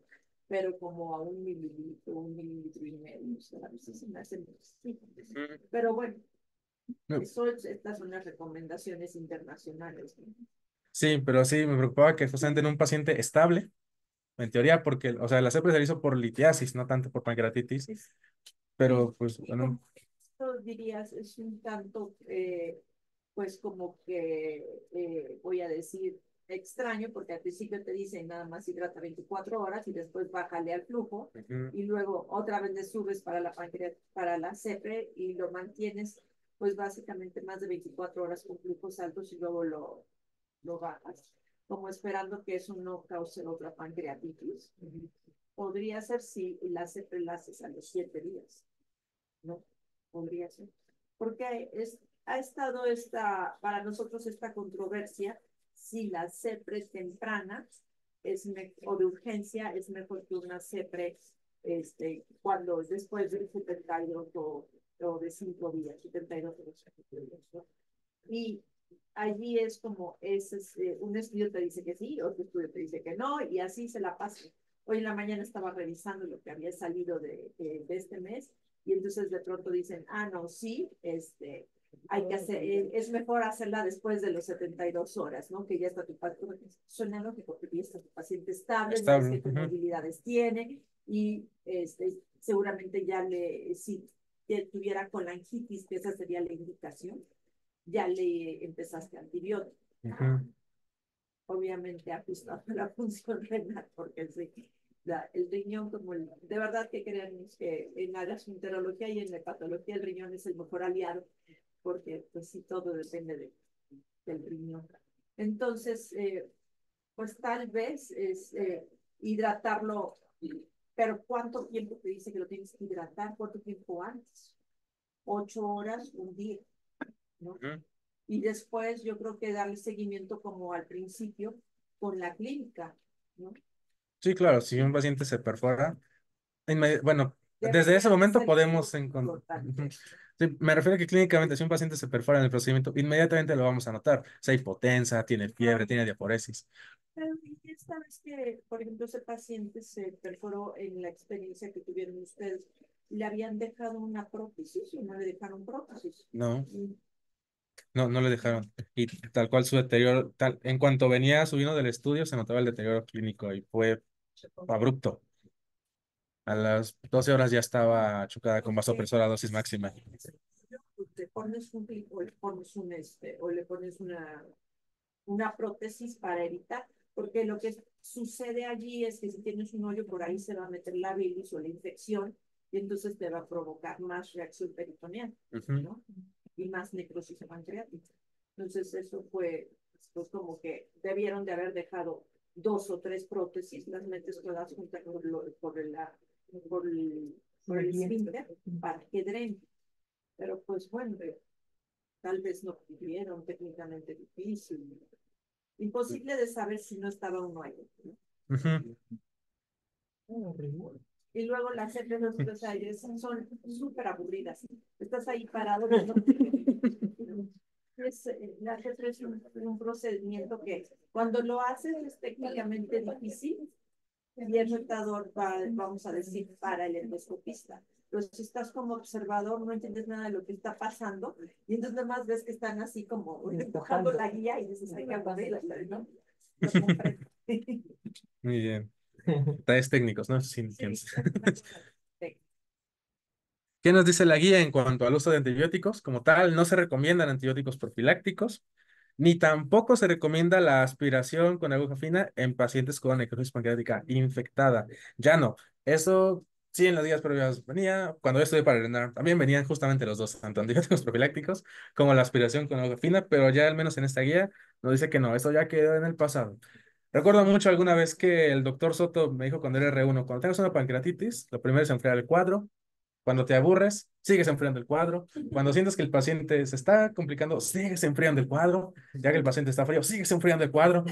Pero como a 1 mililitro y medio, o sea, a veces se me hace muchísimo. Pero bueno, estas son las recomendaciones internacionales, ¿no? sí, pero sí me preocupaba que justamente en un paciente estable, en teoría, porque, o sea, la CEPRE se hizo por litiasis, no tanto por pancreatitis, Es, pero sí, pues, y bueno, como esto dirías, es un tanto, pues como que, voy a decir, extraño, porque al principio te dicen nada más hidrata 24 horas y después bájale al flujo ujú. y luego otra vez le subes para la CEPRE y lo mantienes, pues básicamente más de 24 horas con flujos altos y luego lo bajas, como esperando que eso no cause otra pancreatitis. Podría ser si la CEPRE la haces a los 7 días. No, podría ser. Porque ha estado para nosotros esta controversia si la CEPRE temprana o de urgencia es mejor que una CEPRE cuando después de 72 o de 5 días, 72 o de 5 días, ¿no? Y allí es como, un estudio te dice que sí, otro estudio te dice que no, y así se la pasa. Hoy en la mañana estaba revisando lo que había salido de este mes y entonces de pronto dicen, ah, no, sí, hay que hacer, es mejor hacerla después de los 72 horas, ¿no? Que ya está tu paciente, suena lógico, porque ya está tu paciente estable, no es Estable. que comorbilidades tiene, y seguramente ya si tuviera colangitis, que esa sería la indicación, ya le empezaste antibiótico. Obviamente ajustado a la función renal, porque sí, el riñón, de verdad que creemos que en la gastroenterología y en la hepatología el riñón es el mejor aliado, porque pues sí, todo depende del riñón. Entonces, pues tal vez es hidratarlo, pero ¿cuánto tiempo te dice que lo tienes que hidratar? ¿Cuánto tiempo antes? 8 horas, un día, ¿no? Y después yo creo que darle seguimiento como al principio con la clínica, ¿no? Sí, claro, si un paciente se perfora, bueno, desde Debería ese de momento ser podemos encontrar. Sí, me refiero a que clínicamente, si un paciente se perfora en el procedimiento, inmediatamente lo vamos a notar. Si hay hipotensa, tiene fiebre, tiene diaforesis. Pero y esta vez que, por ejemplo, ese paciente se perforó en la experiencia que tuvieron ustedes, ¿le habían dejado una prótesis o no le dejaron prótesis? No, no le dejaron. Y tal cual su deterioro, en cuanto venía subiendo del estudio, se notaba el deterioro clínico y fue abrupto. A las 12 horas ya estaba chocada con vasopresor a dosis máxima. Le pones o le pones o le pones una prótesis para evitar, porque lo que sucede allí es que si tienes un hoyo por ahí se va a meter la bilis o la infección y entonces te va a provocar más reacción peritoneal, ¿no? Y más necrosis pancreática. Entonces eso fue, pues como que debieron de haber dejado 2 o 3 prótesis, las metes todas juntas por el esfínter para que drene. Pero pues bueno, tal vez no pudieron, técnicamente difícil. Imposible de saber si no estaba uno ahí, ¿no? Y luego las exercicios son súper aburridas. Estás ahí parado. La jefe es un procedimiento que cuando lo haces es técnicamente difícil y es retador vamos a decir, para el endoscopista. Pero si estás como observador, no entiendes nada de lo que está pasando y entonces nada más ves que están así como empujando la guía y dices, hay que aburrirla, ¿no? Muy bien. Detalles técnicos, ¿no? Sí, Sí, ¿qué nos dice la guía en cuanto al uso de antibióticos? Como tal, no se recomiendan antibióticos profilácticos, ni tampoco se recomienda la aspiración con aguja fina en pacientes con necrosis pancreática infectada. Ya no. Eso sí en las guías previas venía, cuando yo estudié para el también venían justamente los dos, tanto antibióticos profilácticos como la aspiración con aguja fina, pero ya al menos en esta guía nos dice que no, eso ya quedó en el pasado. Recuerdo mucho alguna vez que el doctor Soto me dijo cuando era R1, cuando tengas una pancreatitis, lo primero es enfriar el cuadro. Cuando te aburres, sigues enfriando el cuadro. Cuando sientes que el paciente se está complicando, sigues enfriando el cuadro. Ya que el paciente está frío, sigues enfriando el cuadro.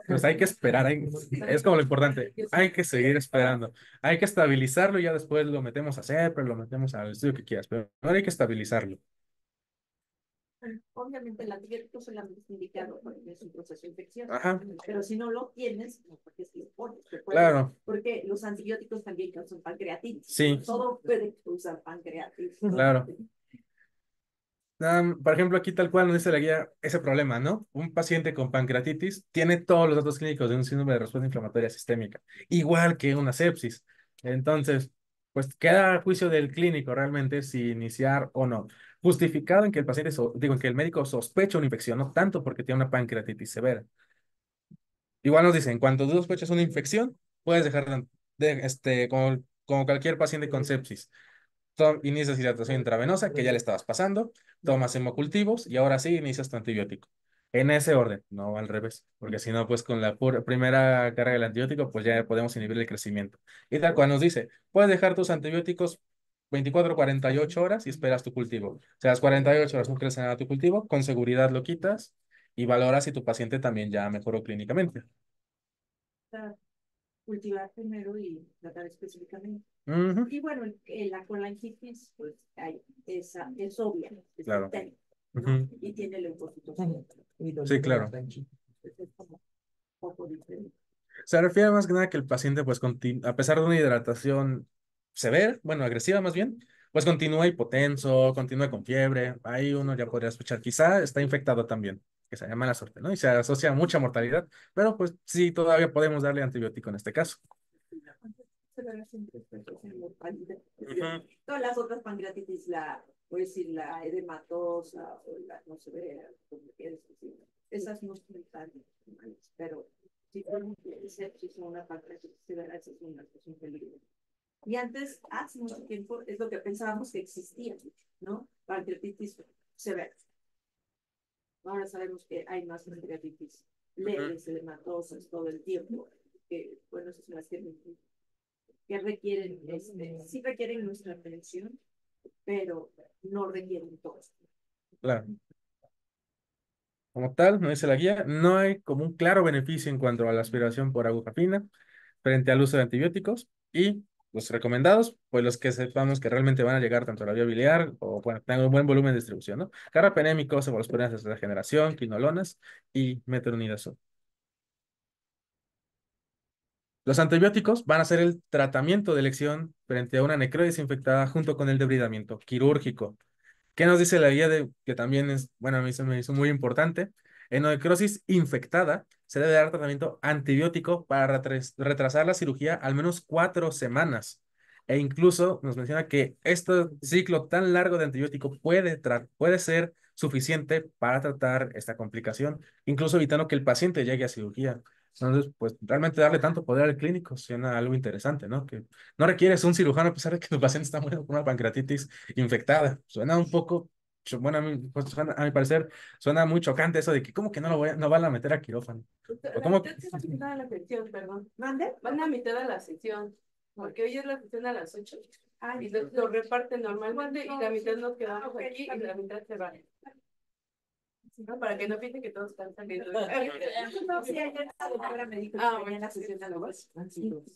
Pues hay que esperar, es como lo importante. Hay que seguir esperando. Hay que estabilizarlo y ya después lo metemos a CEPRE, lo metemos al estudio que quieras, pero ahora hay que estabilizarlo. obviamente el antibiótico solamente es indicado porque es un proceso infeccioso. Ajá, Pero si no lo tienes, no, porque es que lo pones, claro, porque los antibióticos también causan pancreatitis. sí, Todo puede causar pancreatitis, ¿no? claro. Por ejemplo, aquí tal cual nos dice la guía ese problema, ¿no? Un paciente con pancreatitis tiene todos los datos clínicos de un síndrome de respuesta inflamatoria sistémica, igual que una sepsis. Entonces, pues queda a juicio del clínico realmente si iniciar o no. Justificado en que el paciente, digo, en que el médico sospecha una infección, no tanto porque tiene una pancreatitis severa. Igual nos dice, en cuanto tú sospechas una infección, puedes dejar como cualquier paciente con sepsis. Inicias hidratación intravenosa, que ya le estabas pasando, tomas hemocultivos y ahora sí inicias tu antibiótico. En ese orden, no al revés, porque si no, pues con la primera carga del antibiótico, pues ya podemos inhibir el crecimiento. Y tal cual nos dice, puedes dejar tus antibióticos 24 48 horas y esperas tu cultivo. O sea, las 48 horas no crece nada tu cultivo, con seguridad lo quitas y valoras si tu paciente también ya mejoró clínicamente. Cultivar primero y tratar específicamente. Ujú, Y bueno, la colangitis, pues es obvia, es claro. bacteria, ¿no? Ujú. Y tiene leucocitos. Sí, claro. Es como un poco diferente. Se refiere más que nada que el paciente, pues, a pesar de una hidratación severa, bueno, agresiva más bien, pues continúa hipotenso, continúa con fiebre. Ahí uno ya podría escuchar, quizá está infectado también, que se llama mala suerte, ¿no? Y se asocia a mucha mortalidad, pero pues sí, todavía podemos darle antibiótico en este caso. Ujú. Todas las otras pancreatitis, puede decir, la edematosa o la no se ve, como quieres decir, esas no son tan normales, pero si es sepsis o una pancreatitis severa, esa es un peligro. Y antes, hace mucho tiempo, es lo que pensábamos que existía, ¿no? Pancreatitis severa. Ahora sabemos que hay más pancreatitis leves, edematosas, todo el tiempo, que, bueno, esas son las que requieren, sí requieren nuestra atención, pero no requieren todo. Claro. Como tal, no dice la guía, no hay como un claro beneficio en cuanto a la aspiración por aguja fina frente al uso de antibióticos y los recomendados, pues los que sepamos que realmente van a llegar tanto a la vía biliar o bueno, tengan un buen volumen de distribución, ¿no? Carbapenémicos, cefalosporinas de tercera generación, quinolonas y metronidazol. Los antibióticos van a ser el tratamiento de elección frente a una necrosis infectada junto con el debridamiento quirúrgico. ¿Qué nos dice la guía que también es, bueno, a mí se me hizo muy importante? En necrosis infectada se debe dar tratamiento antibiótico para retrasar la cirugía al menos 4 semanas. E incluso nos menciona que este ciclo tan largo de antibiótico puede ser suficiente para tratar esta complicación, incluso evitando que el paciente llegue a cirugía. Entonces, pues realmente darle tanto poder al clínico suena algo interesante, ¿no? Que no requieres un cirujano a pesar de que tu paciente está muriendo con una pancreatitis infectada. Suena un poco, bueno, pues, a mi parecer, suena muy chocante eso de que, ¿cómo que no van a meter a quirófano? ¿O cómo? Va a la sección, perdón. ¿Mande? Van a mitad de la sección, porque hoy es la sección a las 8. Y lo reparten normalmente y la mitad nos quedamos aquí y la mitad se va. ¿No? Para que no piensen que todos están saliendo. No, sí, ayer la doctora me dijo que tenía la sesión de nuevos.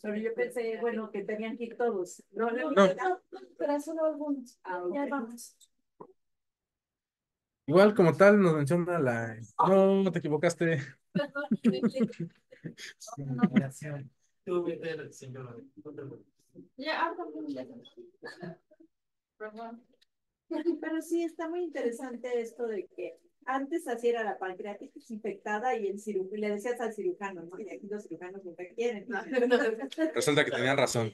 Pero yo pensé, bueno, que tenían que ir todos. No, pero solo algunos. Ya vamos. Igual como tal nos menciona No, no te equivocaste. Ya, perdón. Pero sí está muy interesante esto de que antes así era la pancreatitis infectada y le decías al cirujano, ¿no? Y aquí los cirujanos nunca quieren. Resulta que tenían razón.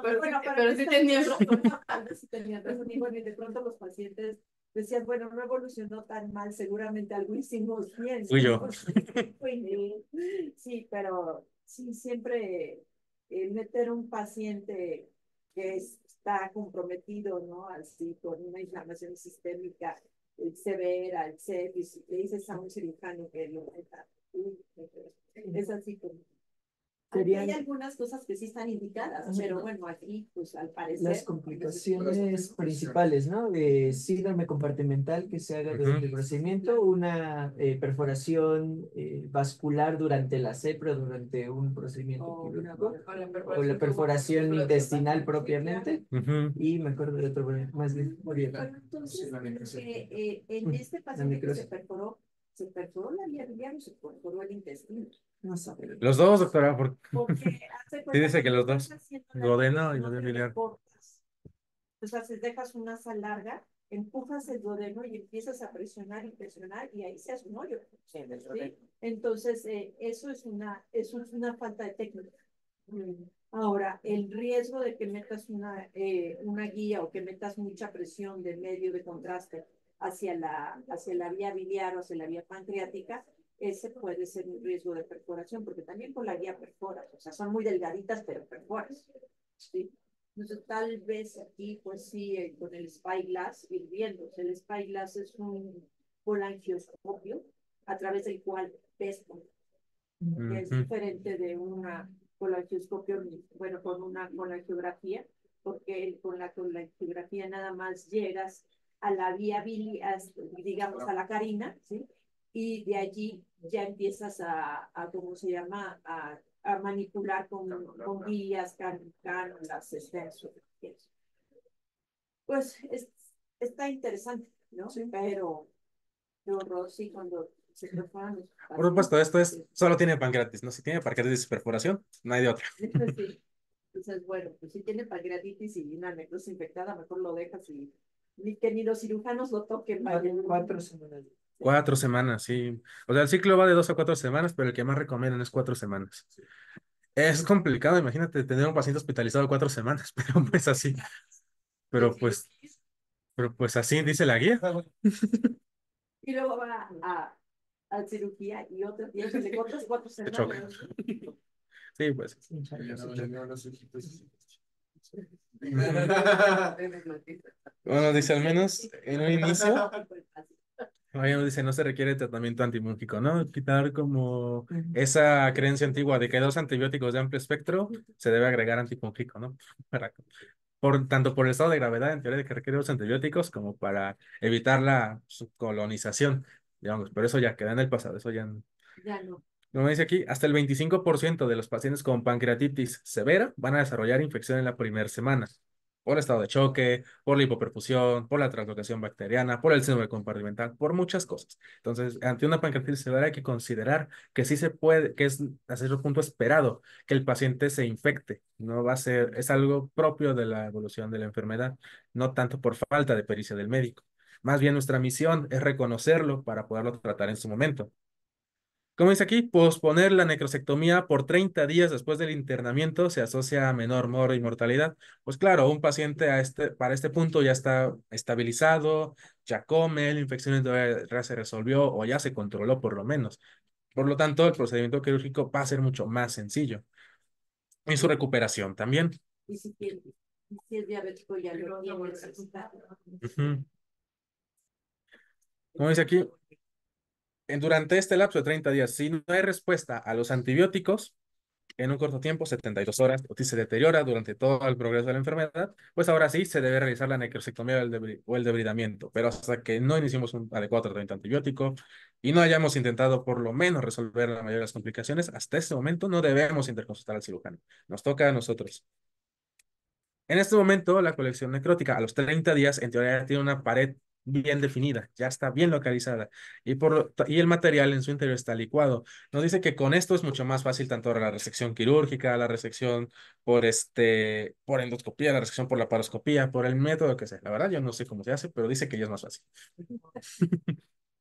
Pero bueno, pero sí tenían razón. Antes sí tenían razón. Y bueno, y de pronto los pacientes decían, bueno, no evolucionó tan mal, seguramente algo hicimos bien. Fui yo. Sí, pero sí, siempre meter un paciente que está comprometido, ¿no? Así, con una inflamación sistémica severa, el sepsis, le dices a un cirujano que lo meta. Es así como. Hay algunas cosas que sí están indicadas, pero bueno, aquí, pues al parecer. Las complicaciones principales, ¿no? De síndrome compartimental que se haga durante el procedimiento, una perforación vascular durante la CEPRA, durante un procedimiento quirúrgico, o la perforación intestinal propiamente, y me acuerdo de otro, más bien, Entonces, en este paciente que se perforó la vía biliar o se perforó el intestino. No sé. Los dos, doctora, Porque sí dice que los dos. Duodeno y la vía biliar. O sea, si dejas una sal larga, empujas el duodeno y empiezas a presionar y presionar y ahí se hace un hoyo. ¿Sí? Entonces, eso es una falta de técnica. Ahora, el riesgo de que metas una guía o que metas mucha presión de medio de contraste hacia la vía biliar o hacia la vía pancreática, ese puede ser un riesgo de perforación, porque también con la guía perforas, o sea, son muy delgaditas, pero perforas. ¿Sí? Entonces, tal vez aquí, pues sí, con el Spyglass ir viendo. O sea, el Spyglass es un colangioscopio a través del cual ves, que es diferente de una colangioscopio, bueno, con una colangiografía, porque con la colangiografía nada más llegas a la vía biliar, digamos, a la carina, ¿sí? Y de allí ya empiezas ¿cómo se llama? A manipular con guías, cánulas, extensos. Pues está interesante, ¿no? Sí. Pero qué horror, sí, cuando se perforan los pacientes. Por supuesto, solo tiene pancreatitis, ¿no? Si tiene pancreatitis perforación, no hay de otra. Sí. Entonces, bueno, pues si tiene pancreatitis y una necrosis infectada, mejor lo dejas y que ni los cirujanos lo toquen. Vaya. 4 semanas. 4 semanas, sí. O sea, el ciclo va de 2 a 4 semanas, pero el que más recomiendan es 4 semanas. Es complicado, imagínate tener un paciente hospitalizado 4 semanas, pero pues así. Pero pues, pero pues así dice la guía. Y luego va a cirugía y otro día se le cortas cuatro Te choca. semanas. Sí, pues. Bueno, dice al menos en un inicio, nos dice no se requiere tratamiento antimúngico, ¿no? Quitar como esa creencia antigua de que 2 antibióticos de amplio espectro se debe agregar antifúngico, ¿no? Para, tanto por el estado de gravedad, en teoría de que requiere 2 antibióticos, como para evitar la subcolonización, digamos, pero eso ya queda en el pasado, eso ya Ya no. como dice aquí, hasta el 25% de los pacientes con pancreatitis severa van a desarrollar infección en la primera semana, por estado de choque, por la hipoperfusión, por la translocación bacteriana, por el síndrome compartimental, por muchas cosas. Entonces, ante una pancreatitis severa hay que considerar que sí se puede, que es a cierto punto esperado que el paciente se infecte. No va a ser, es algo propio de la evolución de la enfermedad, no tanto por falta de pericia del médico. Más bien nuestra misión es reconocerlo para poderlo tratar en su momento. Como dice aquí, posponer la necrosectomía por 30 días después del internamiento se asocia a menor moro y mortalidad. Pues claro, un paciente para este punto ya está estabilizado, ya come, la infección ya se resolvió o ya se controló por lo menos. Por lo tanto, el procedimiento quirúrgico va a ser mucho más sencillo. Y su recuperación también. Y si es diabético, ya lo tiene. Ujú. Como dice aquí, durante este lapso de 30 días, si no hay respuesta a los antibióticos, en un corto tiempo, 72 horas, o si se deteriora durante todo el progreso de la enfermedad, pues ahora sí se debe realizar la necrosectomía o el debridamiento. Pero hasta que no iniciemos un adecuado tratamiento antibiótico y no hayamos intentado por lo menos resolver la mayoría de las complicaciones, hasta ese momento no debemos interconsultar al cirujano. Nos toca a nosotros. En este momento, la colección necrótica a los 30 días, en teoría, ya tiene una pared bien definida, ya está bien localizada y el material en su interior está licuado. Nos dice que con esto es mucho más fácil tanto la resección quirúrgica, la resección por endoscopía, la resección por laparoscopía, por el método que sea. La verdad, yo no sé cómo se hace, pero dice que ya es más fácil.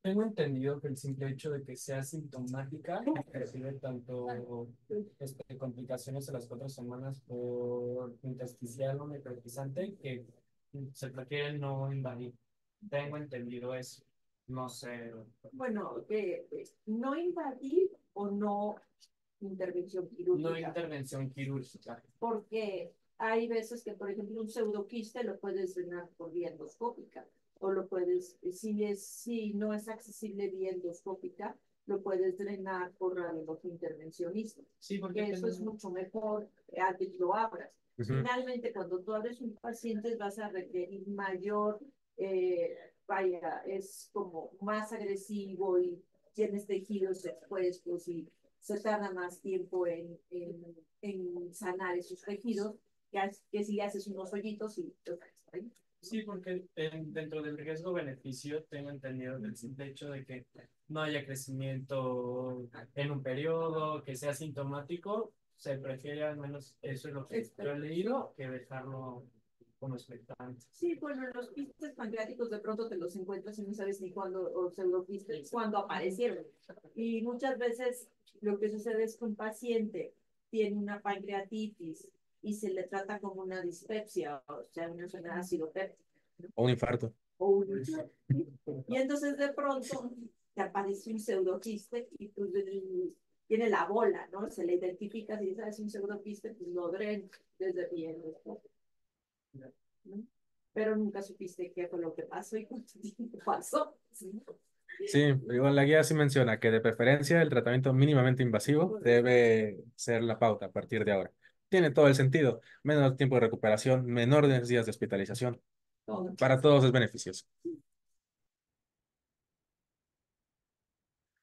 Tengo entendido que el simple hecho de que sea sintomática recibe tanto complicaciones a las 4 semanas por intersticial o necrotizante que se prefiere no invadir. Tengo entendido eso. No sé. Bueno, no invadir o no intervención quirúrgica. No intervención quirúrgica. Porque hay veces que, por ejemplo, un pseudoquiste lo puedes drenar por vía endoscópica o lo puedes, si no es accesible vía endoscópica, lo puedes drenar por radiología intervencionista. Sí, porque eso es mucho mejor a que lo abras. Finalmente, cuando tú abres un paciente vas a requerir mayor, vaya, es como más agresivo y tienes tejidos expuestos y se tarda más tiempo en sanar esos tejidos que si haces unos hoyitos y ahí. Sí, porque dentro del riesgo-beneficio tengo entendido el simple hecho de que no haya crecimiento en un periodo, que sea sintomático, se prefiere al menos, eso es lo que yo he leído, que dejarlo como expectante. Sí, bueno, los quistes pancreáticos de pronto te los encuentras y no sabes ni cuándo, o pseudoquistes, cuándo aparecieron. Y muchas veces lo que sucede es que un paciente tiene una pancreatitis y se le trata como una dispepsia, o sea, una enfermedad acidopéptica. O un infarto. Y entonces de pronto te aparece un pseudoquiste y pues tiene la bola, ¿no? Se le identifica, si es un pseudoquiste, pues lo drenas desde bien. ¿No? Pero nunca supiste qué fue lo que pasó y cuánto tiempo pasó. Sí, igual la guía sí menciona que de preferencia el tratamiento mínimamente invasivo debe ser la pauta a partir de ahora. Tiene todo el sentido. Menor tiempo de recuperación, menores días de hospitalización. Para todos es beneficioso.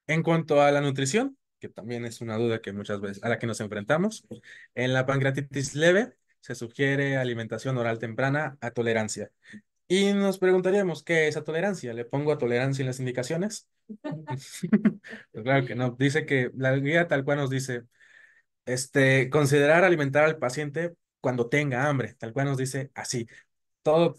En cuanto a la nutrición, que también es una duda que muchas veces a la que nos enfrentamos, en la pancreatitis leve se sugiere alimentación oral temprana a tolerancia. Y nos preguntaríamos, ¿qué es a tolerancia? ¿Le pongo a tolerancia en las indicaciones? Pues claro que no. Dice que la guía tal cual nos dice, considerar alimentar al paciente cuando tenga hambre, tal cual nos dice así.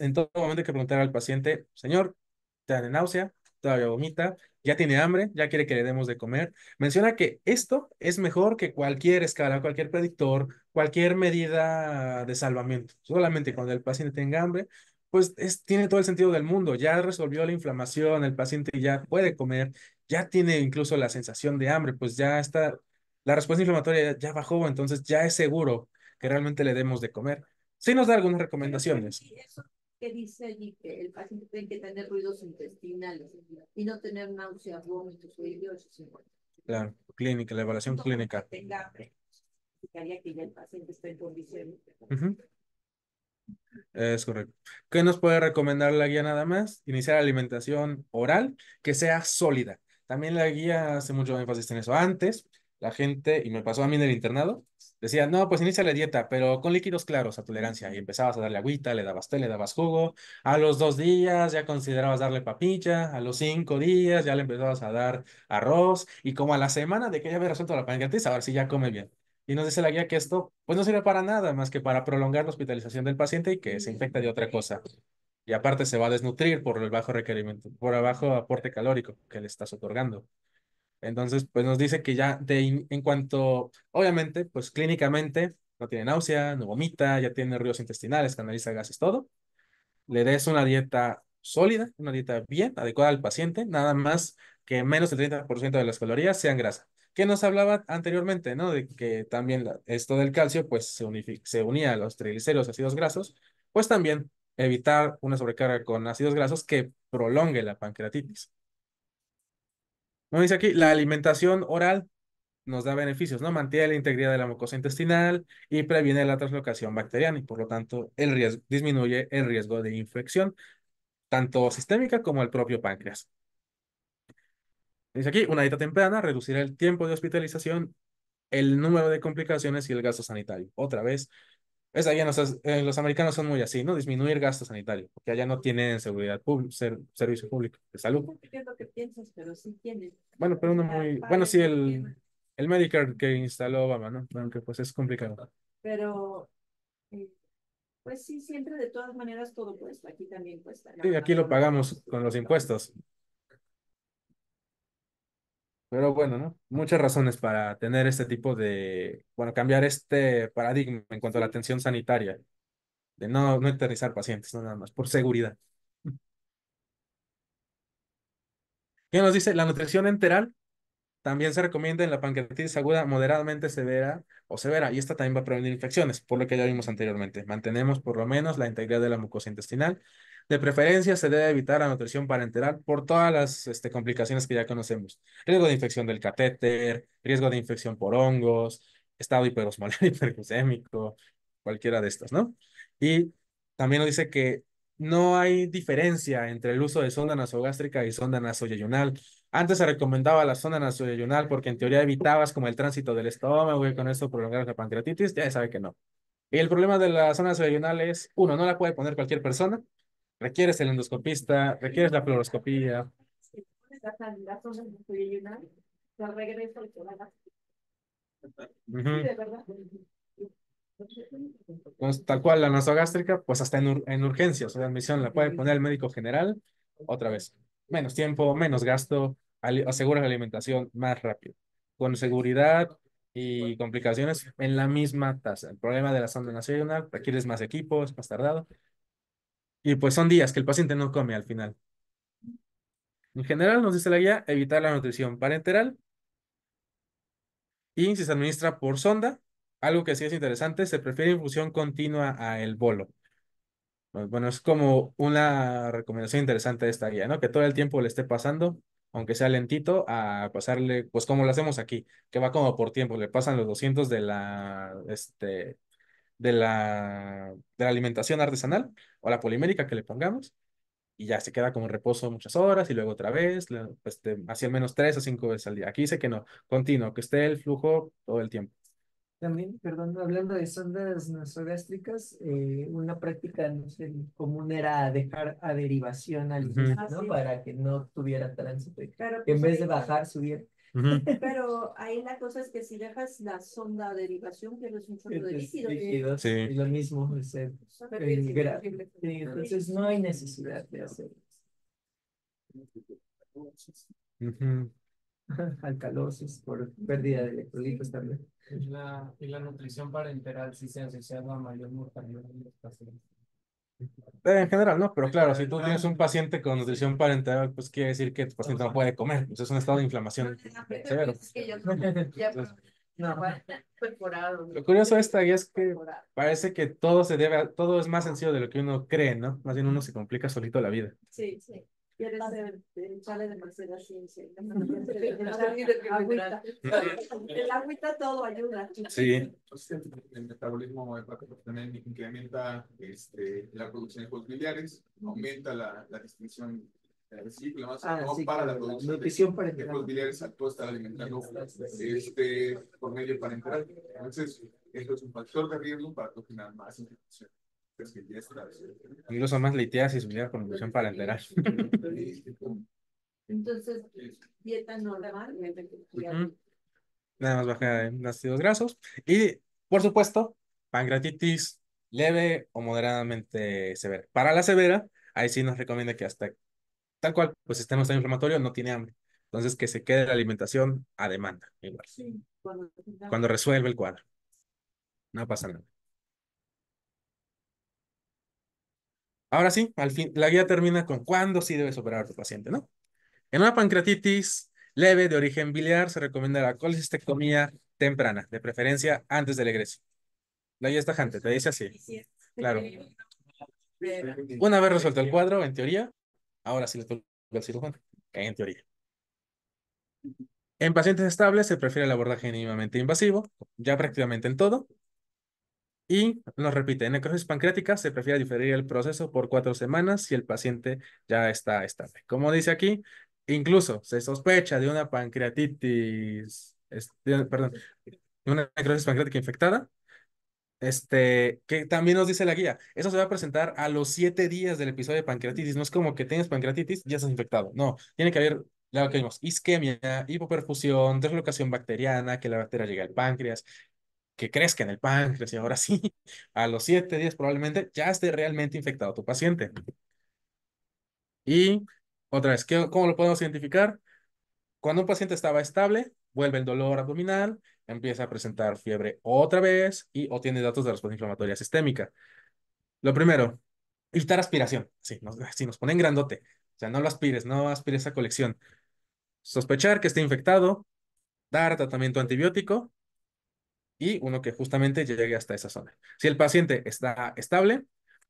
En todo momento hay que preguntar al paciente, señor, ¿tiene náusea? ¿Todavía vomita? ¿Ya tiene hambre? ¿Ya quiere que le demos de comer? Menciona que esto es mejor que cualquier escala, cualquier predictor, cualquier medida de salvamento. Solamente cuando el paciente tenga hambre, pues tiene todo el sentido del mundo. Ya resolvió la inflamación, el paciente ya puede comer, ya tiene incluso la sensación de hambre, pues ya está, la respuesta inflamatoria ya bajó, entonces ya es seguro que realmente le demos de comer. Sí nos da algunas recomendaciones. Y eso que dice allí que el paciente tiene que tener ruidos intestinales y no tener náuseas, vómitos o ileosis. Claro, clínica, la evaluación clínica. Tenga hambre, significaría que ya el paciente está en condiciones. Ujú. Es correcto. ¿Qué nos puede recomendar la guía nada más? Iniciar alimentación oral que sea sólida. También la guía hace mucho énfasis en eso. Antes, la gente, y me pasó a mí en el internado, decía, no, pues inicia la dieta, pero con líquidos claros a tolerancia. Y empezabas a darle agüita, le dabas té, le dabas jugo. A los 2 días ya considerabas darle papilla. A los 5 días ya le empezabas a dar arroz. Y como a la semana de que ya había resuelto la pancreatitis, ahora sí ya come bien. Y nos dice la guía que esto pues no sirve para nada más que para prolongar la hospitalización del paciente y que se infecta de otra cosa. Y aparte se va a desnutrir por el bajo requerimiento, por el bajo aporte calórico que le estás otorgando. Entonces, pues nos dice que ya en cuanto, obviamente, pues clínicamente no tiene náusea, no vomita, ya tiene ríos intestinales, canaliza gases, todo. Le des una dieta sólida, una dieta bien adecuada al paciente, nada más que menos del 30% de las calorías sean grasa. Que nos hablaba anteriormente, ¿no? De que también esto del calcio, pues se unía a los triglicéridos, ácidos grasos, pues también evitar una sobrecarga con ácidos grasos que prolongue la pancreatitis. Como dice aquí, la alimentación oral nos da beneficios, ¿no? Mantiene la integridad de la mucosa intestinal y previene la translocación bacteriana y por lo tanto disminuye el riesgo de infección tanto sistémica como el propio páncreas. Dice aquí, una dieta temprana reducirá el tiempo de hospitalización, el número de complicaciones y el gasto sanitario. Otra vez, es allá los americanos son muy así, ¿no? Disminuir gasto sanitario, porque allá no tienen seguridad pública, servicio público de salud. No sé qué es lo que piensas, pero sí tiene. Bueno, pero uno muy, bueno, sí, el Medicare que instaló Obama, ¿no? Aunque pues es complicado. Pero, pues sí, siempre de todas maneras todo cuesta. Aquí también cuesta. Sí, aquí lo pagamos con los impuestos. Pero bueno, ¿no? Muchas razones para tener este tipo de, bueno, cambiar este paradigma en cuanto a la atención sanitaria, de no eternizar pacientes, no nada más, por seguridad. ¿Qué nos dice? La nutrición enteral también se recomienda en la pancreatitis aguda moderadamente severa o severa, y esta también va a prevenir infecciones, por lo que ya vimos anteriormente. Mantenemos por lo menos la integridad de la mucosa intestinal. De preferencia, se debe evitar la nutrición parenteral por todas las complicaciones que ya conocemos. Riesgo de infección del catéter, riesgo de infección por hongos, estado hiperosmolar, hiperglucémico, cualquiera de estas, ¿no? Y también nos dice que no hay diferencia entre el uso de sonda nasogástrica y sonda nasoyeyunal. Antes se recomendaba la sonda nasoyeyunal porque en teoría evitabas como el tránsito del estómago y con eso prolongar la pancreatitis. Ya se sabe que no. Y el problema de la sonda nasoyeyunal es, uno, no la puede poner cualquier persona. Requieres el endoscopista, requieres la fluoroscopía. La zona de desayunar, la regreso y toda la. Ujú. Sí, de verdad. Entonces, tal cual la nasogástrica, pues hasta en urgencias o de admisión la puede poner el médico general otra vez. Menos tiempo, menos gasto, asegura la alimentación más rápido, con seguridad y complicaciones en la misma tasa. El problema de la sonda nasoidional, requieres más equipos, más tardado, y pues son días que el paciente no come al final. En general, nos dice la guía, evitar la nutrición parenteral y si se administra por sonda, algo que sí es interesante, se prefiere infusión continua a el bolo. Pues, bueno, es como una recomendación interesante de esta guía, ¿no? Que todo el tiempo le esté pasando, aunque sea lentito, a pasarle, pues como lo hacemos aquí, que va como por tiempo, le pasan los 200 de la alimentación artesanal o la polimérica que le pongamos, y ya se queda como en reposo muchas horas y luego otra vez, así al menos 3 o 5 veces al día. Aquí dice que no, continuo, que esté el flujo todo el tiempo. También, perdón, hablando de sondas nasogástricas, una práctica no sé, común era dejar a derivación al Ujú. ¿no? Para que no tuviera tránsito. Pero, En pues, vez de bajar, subir. Ujú. Pero ahí la cosa es que si dejas la sonda de derivación, pierdes un chorro de Es líquido. líquido, Sí. y lo mismo es el sí, entonces no hay necesidad de hacer Ujú. alcalosis por pérdida de electrolitos también. Y la nutrición parenteral sí se ha asociado a mayor mortalidad en los pacientes. En general, ¿no? Pero claro, si tú tienes un paciente con nutrición parenteral, pues quiere decir que tu paciente no puede comer. Pues es un estado de inflamación severo. Es que ya no, perforado. Lo curioso de esta guía es que parece que todo se debe todo es más sencillo de lo que uno cree, ¿no? Más bien uno se complica solito la vida. Sí, sí. Quieres echarle demasiada ciencia. El agüita todo ayuda. Sí. Entonces, el metabolismo también incrementa la producción de jugos biliares, aumenta la distinción del ciclo, más Sí, para la claro, producción nutrición de parenteral. jugos biliares al todo estar alimentando por medio parenteral. Entonces, esto es un factor de riesgo para generar más infección. Incluso más litiasis biliar con nutrición parenteral. Entonces, dieta normal. Ujú. Nada más baja en ácidos grasos. Y, por supuesto, pancreatitis leve o moderadamente severa. Para la severa, ahí sí nos recomienda que hasta tal cual, pues sistema está inflamatorio, no tiene hambre. Entonces, que se quede la alimentación a demanda, igual. Sí, Cuando resuelve el cuadro. No pasa nada. Ahora sí, al fin, la guía termina con cuándo sí debes operar a tu paciente, ¿no? En una pancreatitis leve de origen biliar se recomienda la colecistectomía temprana, de preferencia antes del egreso. La guía es tajante, te dice así. Claro. Una vez resuelto el cuadro, en teoría, ahora sí le toca al cirujano, en teoría. En pacientes estables se prefiere el abordaje mínimamente invasivo, ya prácticamente en todo. Y nos repite, en necrosis pancreática se prefiere diferir el proceso por 4 semanas si el paciente ya está estable. Como dice aquí, incluso se sospecha de una pancreatitis, perdón, de una necrosis pancreática infectada, que también nos dice la guía. Eso se va a presentar a los 7 días del episodio de pancreatitis. No es como que tienes pancreatitis y ya estás infectado. No, tiene que haber, lo que vimos, isquemia, hipoperfusión, deslocación bacteriana, que la bacteria llegue al páncreas, que crezca en el páncreas y ahora sí, a los 7 días probablemente ya esté realmente infectado tu paciente. Y otra vez, ¿cómo lo podemos identificar? Cuando un paciente estaba estable, vuelve el dolor abdominal, empieza a presentar fiebre otra vez y o tiene datos de respuesta inflamatoria sistémica. Lo primero, evitar aspiración. Sí, si nos ponen grandote. O sea, no lo aspires, no aspires esa colección. Sospechar que esté infectado, dar tratamiento antibiótico y uno que justamente llegue hasta esa zona. Si el paciente está estable,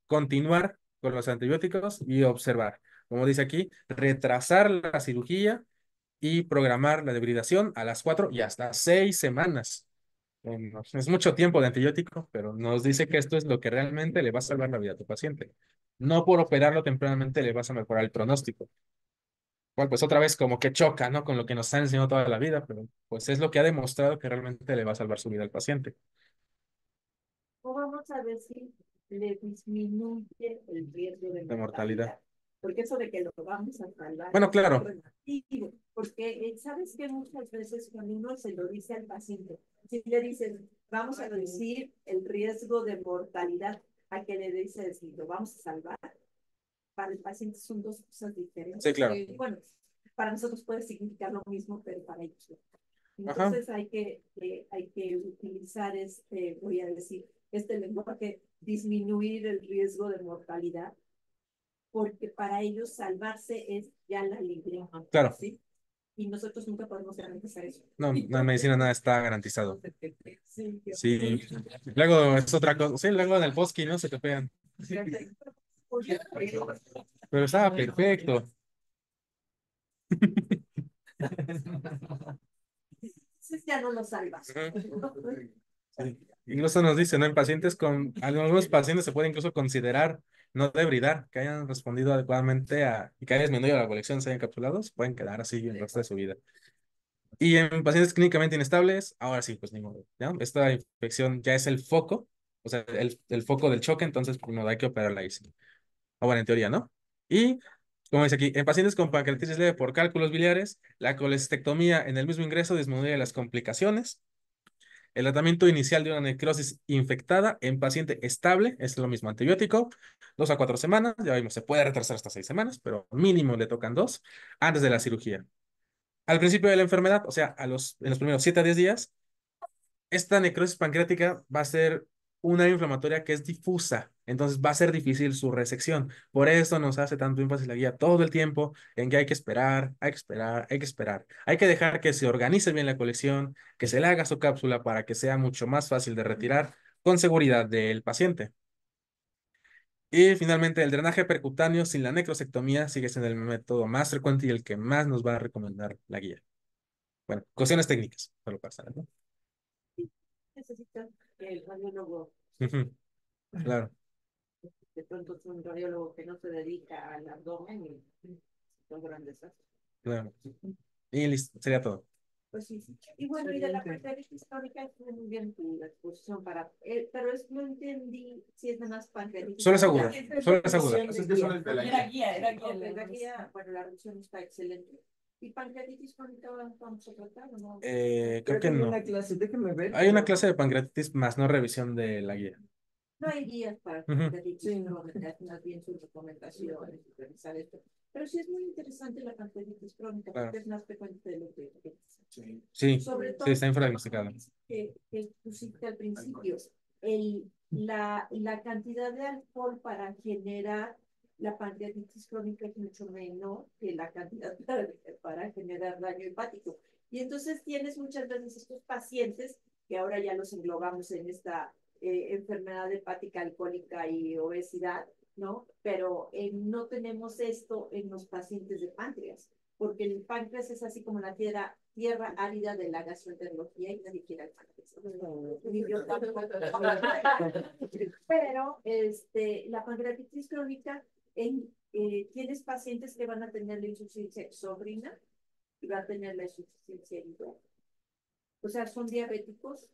continuar con los antibióticos y observar. Como dice aquí, retrasar la cirugía y programar la debridación a las 4 y hasta 6 semanas. Es mucho tiempo de antibiótico, pero nos dice que esto es lo que realmente le va a salvar la vida a tu paciente. No por operarlo tempranamente le vas a mejorar el pronóstico. Bueno, pues otra vez como que choca, ¿no? Con lo que nos han enseñado toda la vida, pero pues es lo que ha demostrado que realmente le va a salvar su vida al paciente. O vamos a ver si le disminuye el riesgo de De mortalidad. mortalidad. Porque eso de que lo vamos a salvar Bueno, es claro. relativo, porque sabes que muchas veces cuando uno se lo dice al paciente, si le dicen vamos a reducir el riesgo de mortalidad, a que le dices lo vamos a salvar, para el paciente son dos cosas diferentes. Sí, claro. Bueno, para nosotros puede significar lo mismo, pero para ellos no. Ajá. Entonces hay que utilizar voy a decir, este lenguaje, disminuir el riesgo de mortalidad, porque para ellos salvarse es ya la libre. Claro. ¿Sí? Y nosotros nunca podemos garantizar eso. No, en medicina nada está garantizado. Sí. Sí. Luego es otra cosa. Sí, luego en el Posky, ¿no? Se te pegan. Pero estaba perfecto. Entonces ya no lo salvas. Sí. Incluso nos dice, ¿no? En pacientes algunos pacientes se puede incluso considerar no debridar, que hayan respondido adecuadamente y que haya disminuido la colección, se hayan encapsulados, pueden quedar así el resto de su vida. Y en pacientes clínicamente inestables, ahora sí, pues ni modo, ¿ya? Esta infección ya es el foco, o sea, el foco del choque, entonces primero hay que operarla ahí, sí. O bueno, en teoría, ¿no? Y Como dice aquí, en pacientes con pancreatitis leve por cálculos biliares, la colestectomía en el mismo ingreso disminuye las complicaciones. El tratamiento inicial de una necrosis infectada en paciente estable es lo mismo, antibiótico, 2 a 4 semanas, ya vimos, se puede retrasar hasta 6 semanas, pero mínimo le tocan 2 antes de la cirugía. Al principio de la enfermedad, o sea, en los primeros 7 a 10 días, esta necrosis pancreática va a ser una inflamatoria que es difusa, entonces va a ser difícil su resección. Por eso nos hace tanto énfasis la guía todo el tiempo en que hay que esperar, hay que esperar, hay que esperar. Hay que dejar que se organice bien la colección, que se le haga su cápsula para que sea mucho más fácil de retirar con seguridad del paciente. Y finalmente, el drenaje percutáneo sin la necrosectomía sigue siendo el método más frecuente y el que más nos va a recomendar la guía. Bueno, cuestiones técnicas, solo para saber, ¿no? Necesita que el radiólogo, Ujú, claro, de pronto es un radiólogo que no se dedica al abdomen y son grandes desastres. claro. Y listo, sería todo. Pues sí. Y bueno, y de la pancreatitis crónica estuvo muy bien tu exposición para, pero no entendí si es nada más pancreatitis. Solo es aguda, solo es aguda. Pues es que son el de la guía. Era guía. La guía, bueno, la revisión está excelente. ¿Y pancreatitis crónica vamos a tratar o no? Creo Creo que que hay no. una clase, déjeme ver. Hay una clase de pancreatitis más no revisión de la guía. No hay guías para Ujú. pancreatitis crónica, más bien sus recomendaciones, revisar esto. Pero sí es muy interesante la pancreatitis crónica, Claro. porque es más frecuente de lo que piensas. Sí. Sí, Sobre todo, sí, está infradiagnosticado. que pusiste al principio, la cantidad de alcohol para generar la pancreatitis crónica es mucho menor que la cantidad para generar daño hepático. Y entonces tienes muchas veces estos pacientes, que ahora ya los englobamos en esta enfermedad hepática alcohólica y obesidad, ¿no? Pero no tenemos esto en los pacientes de páncreas, porque el páncreas es así como la tierra árida de la gastroenterología y nadie quiere el páncreas. Pero la pancreatitis crónica, tienes pacientes que van a tener la insuficiencia exocrina y van a tener la insuficiencia hídrica. O sea, son diabéticos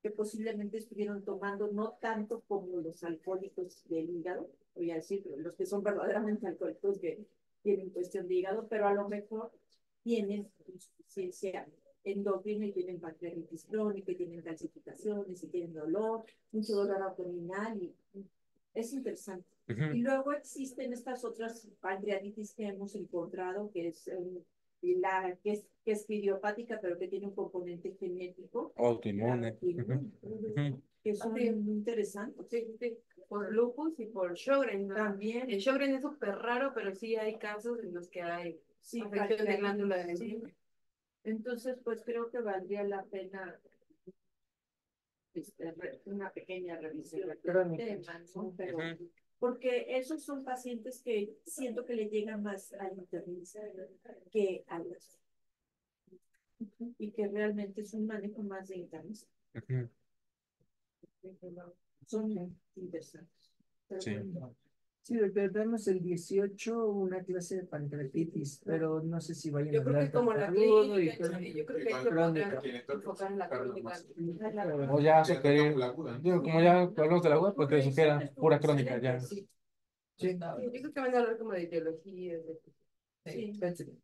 que posiblemente estuvieron tomando no tanto como los alcohólicos del hígado, voy a decir, los que son verdaderamente alcohólicos que tienen cuestión de hígado, pero a lo mejor tienen insuficiencia endocrina y tienen pancreatitis crónica, y tienen calcificaciones, y tienen dolor, mucho dolor abdominal, y es interesante. Ujú. Y luego existen estas otras pancreatitis que hemos encontrado, que es que es idiopática, pero que tiene un componente genético. Autoinmune. Autoinmune, Ujú. que son muy interesantes. Sí, sí, por lupus y por Sjögren, ¿no? También. El Sjögren es súper raro, pero sí hay casos en los que hay Sí, afección de glándula de sí. Entonces, pues creo que valdría la pena una pequeña revisión del tema, ¿no? Pero, Ujú. porque esos son pacientes que siento que le llegan más al internista que a los, y que realmente es un manejo más de internista. Ujú. Son interesantes. Pero Sí. bueno, Sí, doctor, tenemos el 18 una clase de pancreatitis, pero no sé si vayan a Yo creo hablar que como tanto la agudo y clínica, yo creo que hay que crónica. enfocar en la crónica. O ya Sí, sugerir, la aguda, ¿no? digo, como ya hablamos de la web, pues que sugiera pura crónica ya. Sí, Sí, Yo creo que van a hablar como de ideología. sí, excelente.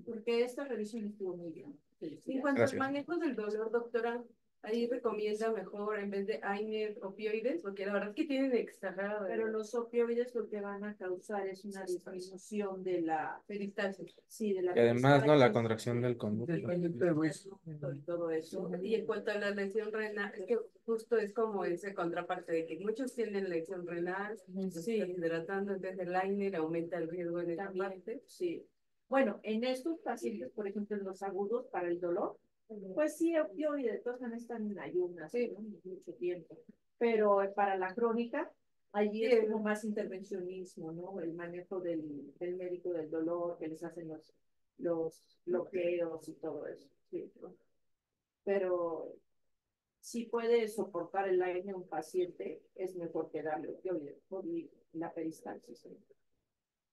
porque esta revisión estuvo muy bien. En cuanto Gracias. al manejo del dolor, doctora, ahí recomienda mejor en vez de AINER opioides, porque la verdad es que tienen exagerado. Pero los opioides lo que van a causar es una disminución de la peristalsis. sí, de la Y además, ¿no? La peristalsis, contracción del conducto. Del conducto de hueso. y todo eso. Y en cuanto a la lesión renal, es que justo es como esa contraparte de que muchos tienen lesión renal, sí, hidratando, entonces el AINER aumenta el riesgo en esa También, parte. sí. Bueno, en estos pacientes, por ejemplo, en los agudos para el dolor, pues sí, opioides, de todas maneras están en ayunas, Sí. ¿no? Mucho tiempo. Pero para la crónica, allí es como más intervencionismo, ¿no? El manejo del médico del dolor, que les hacen los bloqueos y todo eso. Sí, ¿no? Pero si puede soportar el aire un paciente, es mejor que darle opioides por la peristalsis, ¿no?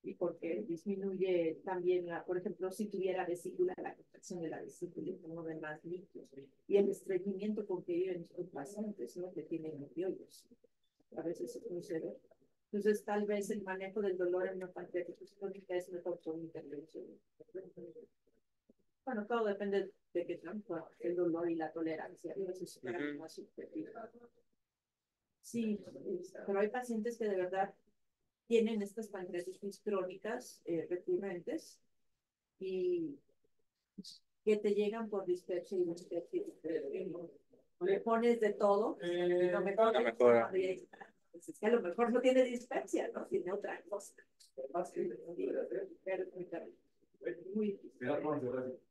Y porque disminuye también, por ejemplo, si tuviera vesícula, la contracción de la vesícula y como de más líquidos, y el estreñimiento con que viven los pacientes, ¿no? Que tienen opioides. A veces es muy severo. Entonces, tal vez el manejo del dolor en una pancreatitis crónica es mejor por intervención. Bueno, todo depende de qué tanto el dolor y la tolerancia. Y eso es más subjetivo. Sí, pero hay pacientes que de verdad tienen estas pancreatitis crónicas recurrentes y que te llegan por dispepsia y dispepsia. Le pones de todo y no mejora. No mejora. Pues es que a lo mejor no tiene dispepsia, ¿no? Tiene otra cosa. Muy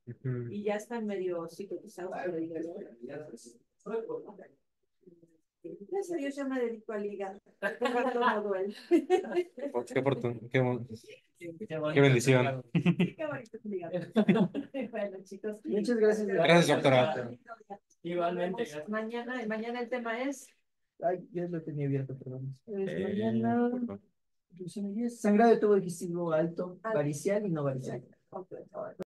Ujú. y ya están medio psicotizados por el dolor. Gracias a Dios yo me dedico al hígado. No duele. Oh, qué Qué qué bendición. Qué bonito es el hígado. Bueno, chicos. Muchas gracias. Gracias, doctora. Igualmente, Nos vemos mañana el tema es Ay, ya lo tenía abierto, perdón. Mañana. Sangrado de tubo digestivo alto, varicial y no varicial. Ok.